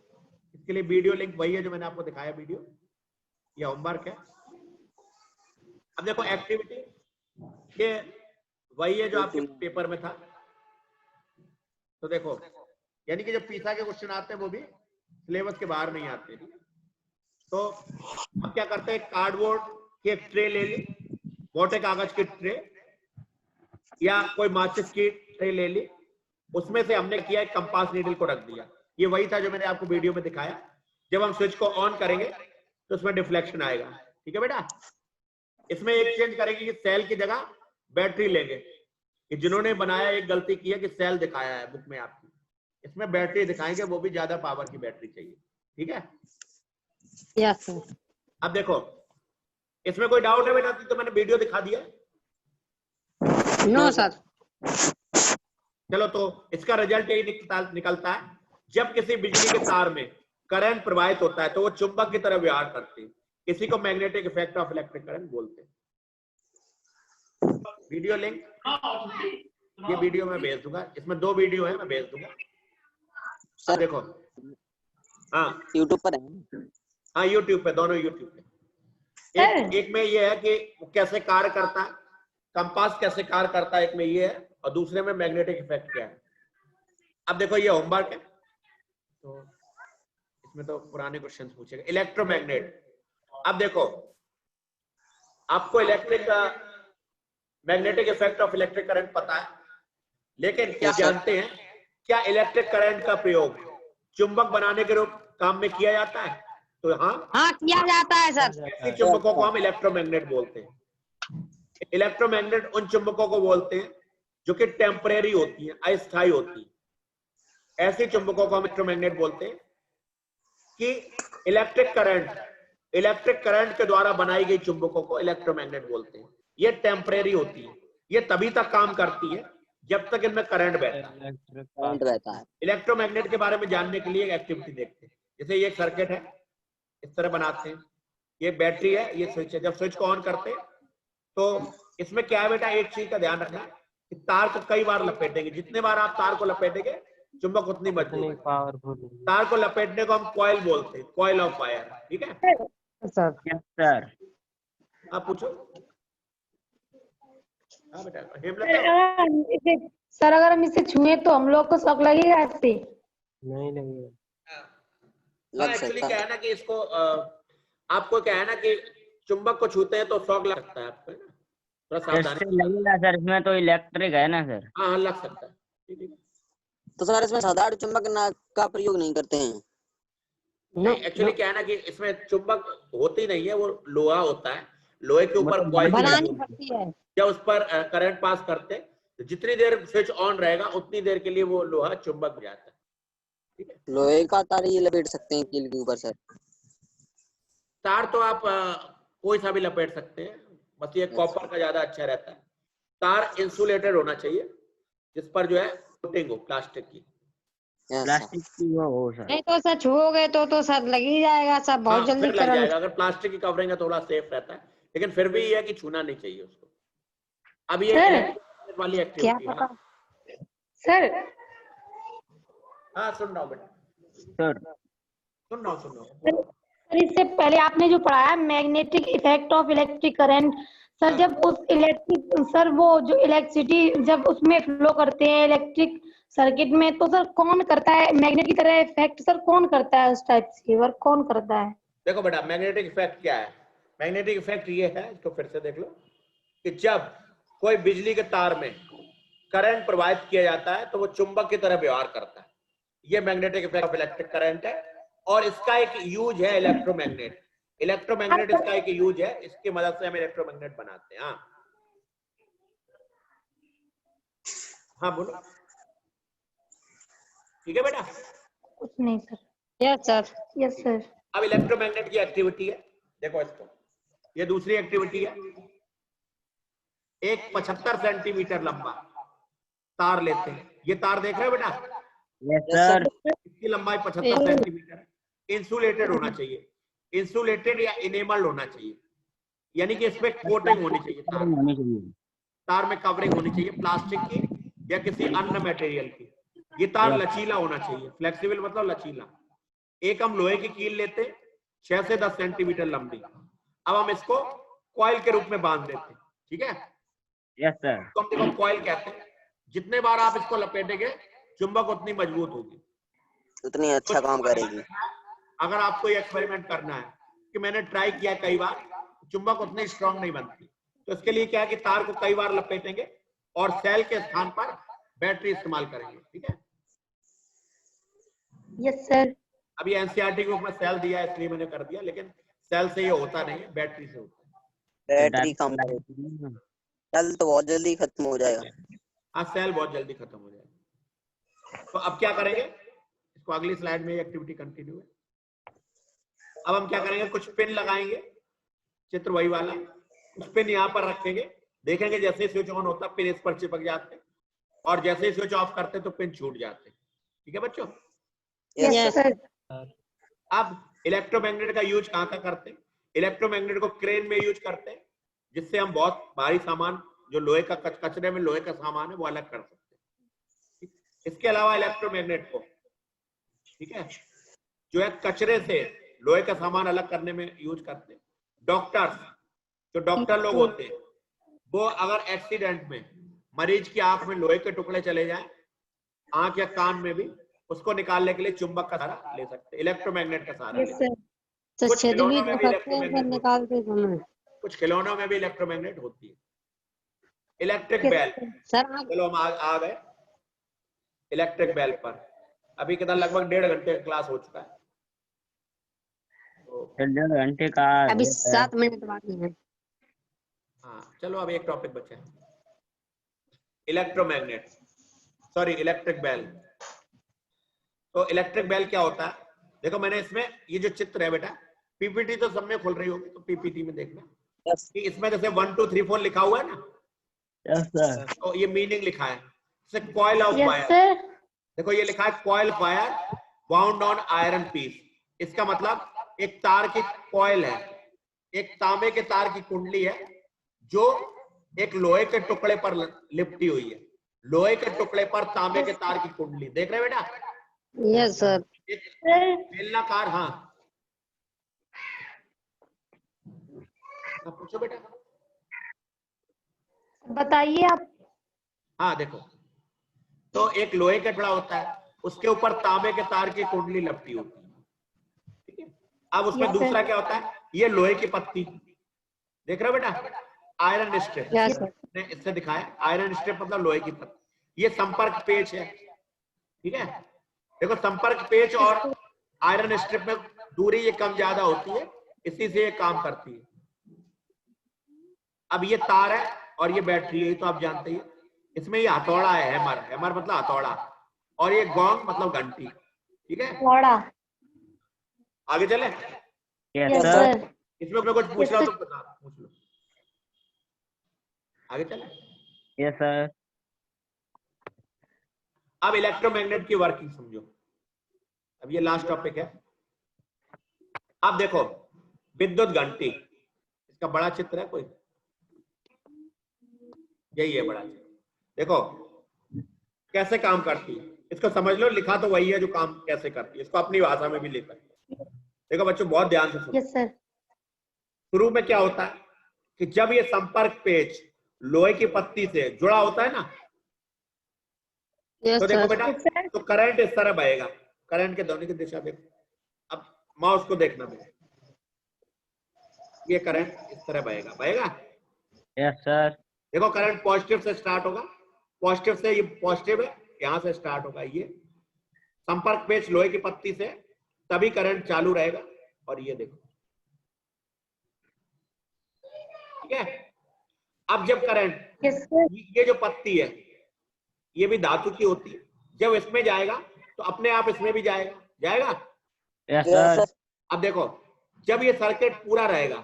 इसके लिए वीडियो लिंक वही है जो मैंने आपको दिखाया वीडियो, ये होमवर्क है। अब देखो एक्टिविटी ये वही है जो आपके पेपर में था। तो देखो यानी कि जो पीसा के क्वेश्चन आते हैं वो भी सिलेबस के बाहर नहीं आते। तो हम क्या करते हैं, कार्डबोर्ड की एक ट्रे ले ली, मोटे कागज की ट्रे या कोई माचिस की ट्रे ले ली, उसमें से हमने किया एक कंपास नीडल को रख दिया। ये वही था जो मैंने आपको वीडियो में दिखाया। जब हम स्विच को ऑन करेंगे तो उसमें डिफ्लेक्शन आएगा। ठीक है बेटा। इसमें एक चेंज करेंगे कि सेल की जगह बैटरी लेंगे, कि जिन्होंने बनाया एक गलती की है कि सेल दिखाया है बुक में आपकी, इसमें बैटरी दिखाएंगे, वो भी ज्यादा पावर की बैटरी चाहिए। ठीक है। Yes sir. अब देखो इसमें कोई डाउट है बेटा? तो मैंने वीडियो दिखा दिया। No sir. चलो तो इसका रिजल्ट यही निकलता है, जब किसी बिजली के तार में करंट प्रवाहित होता है तो वो चुंबक की तरह व्यवहार करती है। इसी को magnetic effect of electric current बोलते हैं। वीडियो लिंक ये वीडियो में भेज दूंगा, इसमें 2 वीडियो है, मैं भेज दूंगा। सर देखो हाँ यूट्यूब पर है। हाँ यूट्यूब पे, दोनों यूट्यूब पे। एक में ये है कि वो कैसे कार्य करता है, कंपास कैसे कार्य करता है, एक में ये है, और दूसरे में मैग्नेटिक इफेक्ट क्या है। अब देखो ये होमवर्क है, तो इसमें तो पुराने क्वेश्चन पूछेगा। इलेक्ट्रोमैग्नेट, अब देखो आपको electric magnetic effect of electric current पता है, लेकिन क्या जानते हैं क्या इलेक्ट्रिक करंट का प्रयोग चुंबक बनाने के रूप काम में किया जाता है? तो हाँ किया जाता है सर। ऐसी चुंबकों को हम इलेक्ट्रोमैग्नेट बोलते हैं। इलेक्ट्रोमैग्नेट उन चुंबकों को बोलते हैं जो कि टेम्परेरी होती है, अस्थायी होती है। ऐसी चुंबकों को हम इलेक्ट्रोमैग्नेट बोलते हैं कि इलेक्ट्रिक करंट के द्वारा बनाई गई चुंबकों को इलेक्ट्रोमैग्नेट बोलते हैं। ये टेम्परेरी होती है, ये तभी तक काम करती है जब तक इनमें करंट बहता है। इलेक्ट्रोमैग्नेट के बारे में जानने के लिए एक एक्टिविटी देखते हैं। जैसे ये एक सर्किट है, इस तरह बनाते हैं, ये बैटरी है, ये स्विच है। जब स्विच को ऑन करते हैं तो इसमें क्या है बेटा, एक चीज का ध्यान रखना कि तार को कई बार लपेटेंगे, जितने बार आप तार को लपेटेंगे चुंबक उतनी मजबूत। पावरफुल तार को लपेटने को हम कॉइल बोलते हैं, कॉइल ऑफ वायर। ठीक है सर। Yes sir. आप पूछो। हाँ बेटा हेमलता, सर अगर हम इसे छुए तो हम लोग को शॉक लगेगा इससे? नहीं लगेगा। एक्चुअली क्या है ना कि इसको आपको क्या है ना कि चुंबक को छूते हैं तो शॉक लग सकता है आपको, थोड़ा सावधानी लगेगा सर, इसमें तो इलेक्ट्रिक है ना सर। हाँ लग सकता है। तो सर इसमें साधारण चुंबक का प्रयोग नहीं करते हैं? नहीं एक्चुअली क्या है ना कि इसमें चुंबक होती नहीं है, वो लोहा होता है, लोहे के ऊपर कॉइल बनानी पड़ती है। जब उस पर करंट पास करते तो जितनी देर स्विच ऑन रहेगा उतनी देर के लिए वो लोहा चुंबक हो जाता है। ठीक है। लोहे का तार ये लपेट सकते हैं कील के ऊपर सर? तार तो आप कोई सा भी लपेट सकते हैं, बस ये कॉपर का ज्यादा अच्छा रहता है। तार इंसुलेटेड होना चाहिए जिस पर जो है कोटिंग हो प्लास्टिक की। प्लास्टिक की वो हो सर। नहीं तो सर छुओगे तो सर लग ही जाएगा सर, बहुत हाँ, जल्दी फिर लग करंट। जाएगा। अगर प्लास्टिक की कवरिंग है थोड़ा सेफ रहता है, लेकिन फिर भी ये है कि छूना नहीं चाहिए उसको। अब ये सर, इलेक्ट्रिक वाली क्या एक्टिविटी। पता। सर हाँ सुन रहा हूँ बेटा, सर सुन रहा हूँ। सर, इससे पहले आपने जो पढ़ाया magnetic effect of electric current, sir जब उस इलेक्ट्रिक सर वो जो इलेक्ट्रिसिटी जब उसमें फ्लो करते हैं इलेक्ट्रिक सर्किट में, तो सर कौन करता है मैग्नेट की तरह इफेक्ट? सर कौन करता है उस टाइप से वर्क, कौन करता है? देखो बेटा, मैग्नेटिक इफेक्ट क्या है? मैग्नेटिक इफेक्ट ये है, इसको फिर से देख लो, कि जब कोई बिजली के तार में करंट प्रवाहित किया जाता है तो वो चुंबक की तरह व्यवहार करता है। ये magnetic effect of electric current है, और इसका एक यूज है इलेक्ट्रोमैग्नेट। इलेक्ट्रोमैग्नेट इसका एक यूज है, इसकी मदद से हम इलेक्ट्रोमैग्नेट बनाते हैं। हाँ बोलो। ठीक है बेटा। कुछ नहीं sir. Yes sir. Yes sir. अब इलेक्ट्रोमैग्नेट की एक्टिविटी है, देखो इसको, ये दूसरी एक्टिविटी है। एक 75 सेंटीमीटर लंबा तार लेते हैं, ये तार देख रहे हो बेटा? Yes sir. इसकी लंबाई 75 सेंटीमीटर है। इंसुलेटेड होना चाहिए, इंसुलेटेड या इनेमल्ड होना चाहिए, यानी कि इसमें कोटिंग होनी चाहिए, तार में कवरिंग होनी चाहिए प्लास्टिक की या किसी अन्य मटेरियल की। ये तार लचीला होना चाहिए, फ्लेक्सिबल मतलब लचीला। एक हम लोहे की कील लेते 6 से 10 सेंटीमीटर लंबी, अब हम इसको कॉइल के रूप में बांध देते, ठीक है? Yes sir. तो हम देखो कॉइल कहते हैं, जितने बार आप इसको लपेटेंगे चुंबक उतनी मजबूत होगी, उतनी अच्छा काम करेगी। अगर आपको ये एक्सपेरिमेंट करना है, कि मैंने ट्राई किया कई बार, चुंबक उतनी स्ट्रांग नहीं बनती, तो इसके लिए क्या है कि तार को कई बार लपेटेंगे और सेल के स्थान पर बैटरी इस्तेमाल करेंगे, ठीक है? Yes sir. अभी एनसीईआरटी को मैं सेल दिया इसलिए मैंने कर दिया, लेकिन सेल से ये होता नहीं है, बैटरी से होता है। बैटरी कम करेगी, सेल तो बहुत जल्दी खत्म हो जाएगा। हाँ, सेल बहुत जल्दी खत्म हो जाएगा। तो अब क्या करेंगे, इसको अगली स्लाइड में एक्टिविटी कंटिन्यू है। अब हम क्या करेंगे, कुछ पिन लगाएंगे, चित्र वही वाला, कुछ पिन यहाँ पर रखेंगे, देखेंगे जैसे स्विच ऑन होता पिन इस पर चिपक जाते, और जैसे ही स्विच ऑफ करते तो पिन छूट जाते। ठीक है बच्चों? Yes sir. अब इलेक्ट्रोमैग्नेट का यूज कहाँ का करते हैं? इलेक्ट्रोमैग्नेट को क्रेन में यूज करते हैं, जिससे हम बहुत भारी सामान, जो लोहे का कचरे में लोहे का सामान है, वो अलग कर सकते हैं। इसके अलावा इलेक्ट्रोमैग्नेट को, ठीक है, जो है कचरे से लोहे का सामान अलग करने में यूज करते हैं। डॉक्टर्स, जो डॉक्टर लोग होते हैं, वो अगर एक्सीडेंट में मरीज की आंख में लोहे के टुकड़े चले जाएं, आंख या कान में भी, उसको निकालने के लिए चुंबक का सहारा ले सकते हैं, इलेक्ट्रोमैग्नेट का सहारा। कुछ खिलौनों में भी इलेक्ट्रोमैग्नेट निकालते समय। कुछ खिलौनों में भी इलेक्ट्रोमैग्नेट होती है। इलेक्ट्रिक बेल, सर चलो हम आ गए इलेक्ट्रिक बेल पर। अभी कितना, लगभग 1.5 घंटे का क्लास हो चुका है। 1.5 घंटे का अभी 7 मिनट बाकी है। हाँ चलो, अभी एक टॉपिक बचा है, इलेक्ट्रोमैग्नेट, सॉरी इलेक्ट्रिक बेल। तो इलेक्ट्रिक बेल क्या होता है? देखो मैंने इसमें ये जो चित्र है बेटा, पीपीटी तो सब में खुल रही होगी, तो पीपीटी में देखना कि इसमें जैसे 1 2 3 4 लिखा हुआ है ना, यस सर। तो ये मीनिंग लिखा है, जैसे coil of yes wire. Sir. देखो ये लिखा है coil wire bound on iron piece. इसका मतलब एक तार की कॉइल है, एक तांबे के तार की कुंडली है, जो एक लोहे के टुकड़े पर लिपटी हुई है। लोहे के टुकड़े पर तांबे के तार की कुंडली, देख रहे बेटा? Yes sir. बेलनाकार। हाँ पूछो बेटा। बताइए आप। हाँ देखो, तो एक लोहे का टुकड़ा होता है, उसके ऊपर तांबे के तार की कुंडली लपटी होती है, ठीक है? अब उसमें Yes, दूसरा sir. क्या होता है, ये लोहे की पत्ती, देख रहे हो बेटा? Iron strip, Yes, sir. ने इससे दिखाया, आयरन स्ट्रिप मतलब लोहे की पत्ती। ये संपर्क पेच है, ठीक है? देखो संपर्क पेच और आयरन स्ट्रिप में दूरी ये कम ज्यादा होती है, इसी से ये काम करती है। अब ये तार है और ये बैटरी है, तो आप जानते ही, इसमें ये हथौड़ा है, हैमर, हैमर मतलब हथौड़ा, और ये गोंग मतलब घंटी, ठीक है? थोड़ा। आगे चले। Yes yes sir. सर। इसमें मैं कुछ पूछ रहा हूँ Yes, तो बता, पूछ लो। आगे चले। Yes sir. अब इलेक्ट्रोमैग्नेट की वर्किंग समझो। अब ये लास्ट टॉपिक है। अब देखो विद्युत घंटी, इसका बड़ा चित्र है कोई? यही है बड़ा चित्र। देखो कैसे काम करती है, इसको समझ लो। लिखा तो वही है जो काम कैसे करती है, इसको अपनी भाषा में भी लिख सकते हैं। देखो बच्चों बहुत ध्यान से सुनो। Yes sir. शुरू में क्या होता है कि जब ये संपर्क पेच लोहे की पत्ती से जुड़ा होता है ना, यस तो देखो सर। बेटा, यस सर। तो करंट इस तरह बहेगा। करंट के दोनों की दिशा देखो। अब माउस को देखना बेटा, ये करंट इस तरह बहेगा, बहेगा। Yes sir. देखो करंट पॉजिटिव से स्टार्ट होगा, पॉजिटिव से, ये पॉजिटिव है, यहां से स्टार्ट होगा। ये संपर्क पेच लोहे की पत्ती से, तभी करंट चालू रहेगा। और ये देखो, ठीक है। अब जब करंट, यस सर। ये जो पत्ती है ये भी धातु की होती है, जब इसमें जाएगा तो अपने आप इसमें भी जाएगा, जाएगा। Yes yes sir. सर। अब देखो जब ये सर्किट पूरा रहेगा,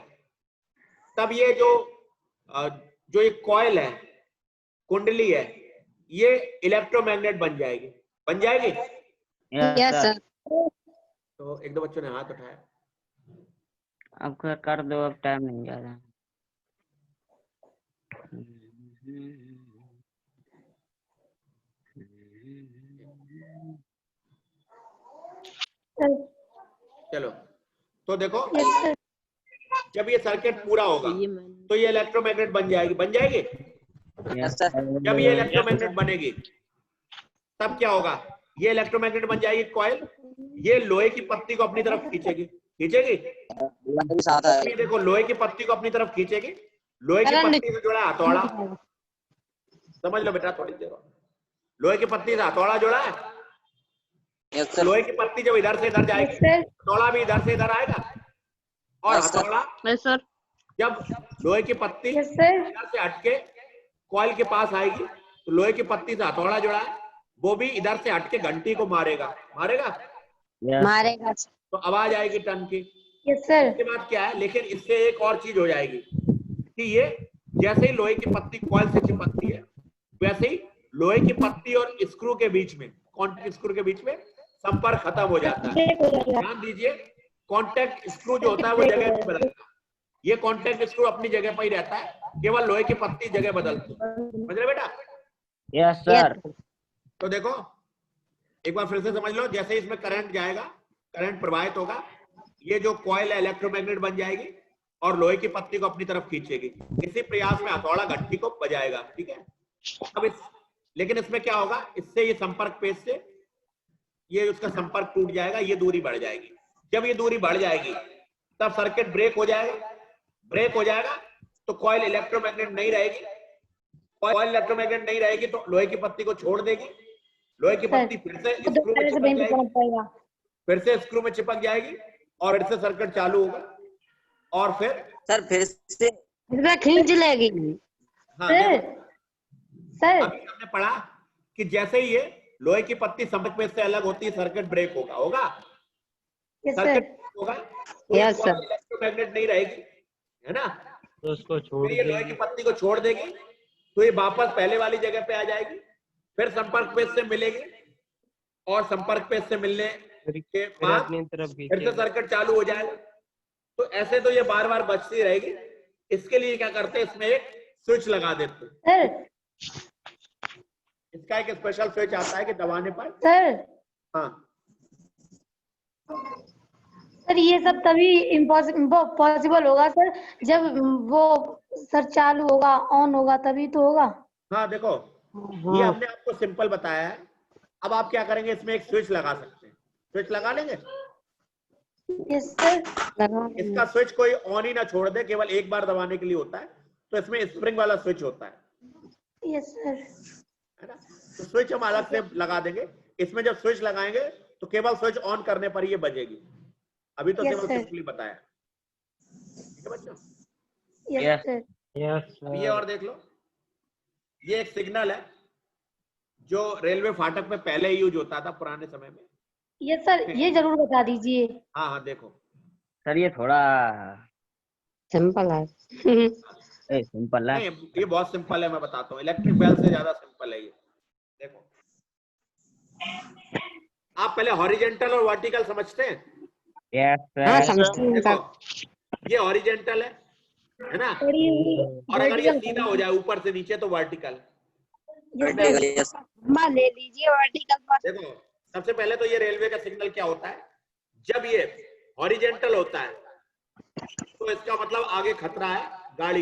तब ये जो ये कॉइल है, कुंडली है, ये इलेक्ट्रोमैग्नेट बन जाएगी, बन जाएगी। Yes yes sir. सर। तो एक दो बच्चों ने हाथ उठाया। अब कर दो, अब टाइम नहीं जा रहा। सर। चलो तो देखो यस सर। जब ये सर्किट पूरा होगा तो ये इलेक्ट्रोमैग्नेट बन जाएगी, बन जाएगी। यस जब ये इलेक्ट्रोमैग्नेट बनेगी तब क्या होगा, ये इलेक्ट्रोमैग्नेट बन जाएगी कॉइल, ये लोहे की पत्ती को अपनी तरफ खींचेगी, खींचेगी। लाइन साथ ये आएगा। देखो लोहे की पत्ती को अपनी तरफ खींचेगी। लोहे की करंट- पत्ती से जुड़ा है हथौड़ा, समझ लो बेटा थोड़ी देर। लोहे की पत्ती से हथौड़ा जुड़ा है। Yes sir. लोहे की पत्ती जब इधर से इधर जाएगी, यस सर। हथौड़ा भी इधर से इधर आएगा। और Yes, sir. हथौड़ा यस सर। जब लोहे की पत्ती यस सर। इधर से हटके कॉइल के पास आएगी, तो लोहे की पत्ती से हथौड़ा जुड़ा है, वो भी इधर से हटके घंटी को मारेगा, मारेगा। यस मारेगा। तो आवाज आएगी टन की। Yes sir. इसके बाद क्या है, लेकिन इससे एक और चीज हो जाएगी कि ये जैसे ही लोहे की पत्ती कॉइल से चिपकती है, वैसे ही लोहे की पत्ती और स्क्रू के बीच में, कॉन्टैक्ट स्क्रू के बीच में संपर्क खत्म हो जाता है। ध्यान दीजिए, कॉन्टैक्ट स्क्रू जो होता है वो जगह नहीं बदलता। ये कॉन्टैक्ट स्क्रू अपनी जगह पर ही रहता है, केवल लोहे की पत्ती जगह बदलती है। समझ रहे बेटा? Yes sir. तो देखो एक बार फिर से समझ लो, जैसे ही इसमें करंट जाएगा, करंट प्रवाहित होगा, ये जो कॉइल है इलेक्ट्रोमैग्नेट बन जाएगी और लोहे की पत्ती को अपनी तरफ खींचेगी। इसी प्रयास में हथौड़ा घंटी को बजाएगा, ठीक है। अब लेकिन इसमें क्या होगा, इससे ये संपर्क पेच से ये उसका संपर्क टूट जाएगा, ये दूरी बढ़ जाएगी। जब ये दूरी बढ़ जाएगी तब सर्किट ब्रेक हो जाएगा। ब्रेक हो जाएगा तो कॉइल इलेक्ट्रोमैग्नेट नहीं रहेगी। कॉइल इलेक्ट्रोमैग्नेट नहीं रहेगी तो लोहे की पत्ती को छोड़ देगी। लोहे की पत्ती फिर से स्क्रू में चिपक जाएगी, फिर से स्क्रू में चिपक जाएगी और फिर से सर्किट चालू होगा। और फिर सर फिर से खींच लेगी। हाँ सर। देखो, सर। अभी हमने पढ़ा कि जैसे ही ये लोहे की पत्ती संपर्क पेच से अलग होती है, सर्किट ब्रेक होगा, होगा यस सर्किट सर। होगा, तो Yes, sir. इलेक्ट्रोमैग्नेट नहीं रहेगी, है ना। तो उसको छोड़ फिर ये लोहे की देंगे। पत्ती को छोड़ देगी तो ये वापस पहले वाली जगह पे आ जाएगी, फिर संपर्क पेच से मिलेगी और संपर्क पेच से मिलने के फिर बाद अपनी तरफ फिर से खींचेगा। सर्किट चालू हो जाएगा। तो ऐसे तो ये बार बार बचती रहेगी। इसके लिए क्या करते हैं, इसमें एक स्विच लगा देते हैं। सर। इसका एक स्पेशल स्विच आता है कि दबाने पर, सर। हाँ सर ये सब तभी पॉसिबल होगा सर जब वो सर चालू होगा, ऑन होगा, तभी तो होगा। हाँ देखो ये हमने आपको सिंपल बताया है। अब आप क्या करेंगे, इसमें एक स्विच लगा सकते हैं। स्विच लगा लेंगे। Yes sir. इसका स्विच कोई ऑन ही ना छोड़ दे, केवल एक बार दबाने के लिए होता है। तो इसमें स्प्रिंग वाला स्विच होता है यस सर। ना। तो स्विच हम अलग से लगा देंगे। इसमें जब स्विच लगाएंगे तो केवल स्विच ऑन करने पर ये बजेगी। अभी तो Yes, केवल sir. सिंपली बताया, ठीक है बच्चों। Yes Yes. सर। यस अब ये और देख लो, ये एक सिग्नल है जो रेलवे फाटक पे पहले यूज होता था पुराने समय में। यस सर, ये जरूर बता दीजिए। हाँ हाँ देखो, सर ये थोड़ा सिंपल है। सिंपल है। नहीं, ये बहुत सिंपल है, मैं बताता हूँ। इलेक्ट्रिक बेल से ज्यादा सिंपल है ये। देखो, आप पहले हॉरिजेंटल और वर्टिकल समझते हैं? यस हाँ सर। समझती हूँ देखो, सर। ये हॉरिजेंटल है ना, और अगर ये सीधा हो जाए ऊपर से नीचे तो वर्टिकल। Vertical, yes. अम्मा ले लीजिए वर्टिकल पर। देखो, सबसे पहले तो ये रेलवे का सिग्नल क्या होता है, जब ये हॉरिजेंटल होता है तो इसका मतलब आगे खतरा है गाड़ी,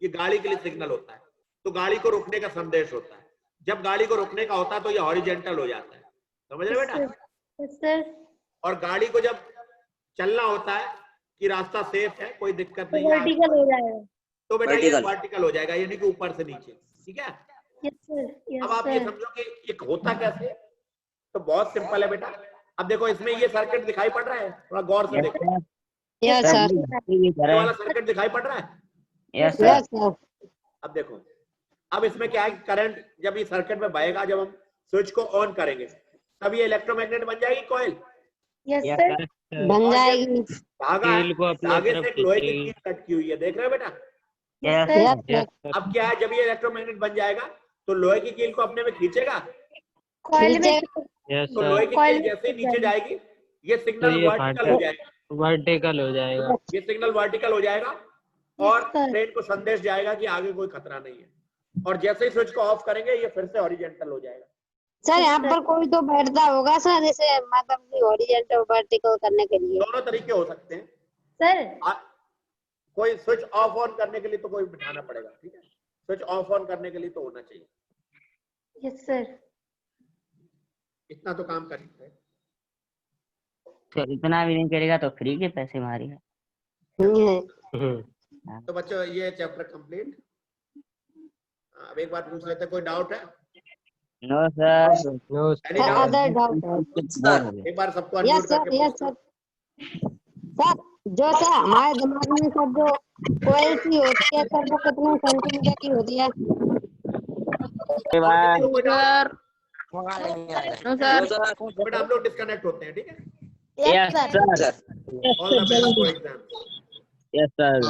ये गाड़ी के लिए सिग्नल होता है, तो गाड़ी को रुकने का संदेश होता है। जब गाड़ी को रुकने का होता है तो ये हॉरिजेंटल हो जाता है, समझ रहे बेटा? और गाड़ी को जब चलना होता है कि रास्ता सेफ है, कोई दिक्कत नहीं है, वर्टिकल हो जाएगा। तो बेटा ये Vertical। वर्टिकल हो जाएगा, यानी कि ऊपर से नीचे। ठीक है, यस सर, अब आप ये समझो कि ये होता कैसे, तो बहुत सिंपल है बेटा। अब देखो, इसमें ये सर्किट दिखाई पड़ रहा है, थोड़ा गौर से देखो, यस सर। ये वाला सर्किट दिखाई पड़ रहा है। Yes yes sir. सर। अब देखो, अब इसमें क्या है, करंट जब ये सर्किट में बहेगा, जब हम स्विच को ऑन करेंगे तब ये इलेक्ट्रोमैग्नेट बन जाएगी coil, yes yes sir, sir. बन जाएगी। धागा है, कील को अपनी धागे तरफ से एक लोहे की खींचेगी। कील कट की हुई है, देख रहे हो बेटा? Yes yes sir. Sir. Yes sir. अब क्या है, जब ये इलेक्ट्रोमैग्नेट बन जाएगा तो लोहे की कील को अपने में खींचेगा, कॉइल में यस तो सर। लोहे की कॉइल कील में जैसे ही छूट नीचे जाएगी ये तो सिग्नल ये वर्टिकल हो जाएगा, वर्टिकल हो जाएगा। ये सिग्नल वर्टिकल हो जाएगा और Yes, sir. ट्रेन को संदेश जाएगा कि आगे कोई खतरा नहीं है, और जैसे ही स्विच को ऑफ करेंगे ये फिर से हॉरिजेंटल हो जाएगा। सर यहाँ पर कोई तो बैठता होगा सर, जैसे मतलब कि हॉरिजॉन्टल वर्टिकल करने के लिए। दोनों तरीके हो सकते हैं। सर, कोई स्विच ऑफ ऑन करने के लिए तो कोई बिठाना पड़ेगा, ठीक है? स्विच ऑफ ऑन करने के लिए तो होना चाहिए, यस सर, इतना तो काम कर सकते हैं। तो इतना भी नहीं करेगा तो फ्री के पैसे मारेगा। तो बच्चों ये चैप्टर कंप्लीट। अब एक बात पूछ लेते हैं, कोई डाउट है? No sir. No Any doubt? Other doubt. एक बार सबको यस अनम्यूट सर, करके यस पूछो। सर। सर जो सर हमारे दिमाग में सर जो कोयल सी होती है सर, वो कितने सेंटीमीटर की होती है? और किसी को कोई डाउट? Sir no sir. बेटा हम लोग डिस्कनेक्ट होते हैं, ठीक है? Yes sir. All the best for exam. Yes sir.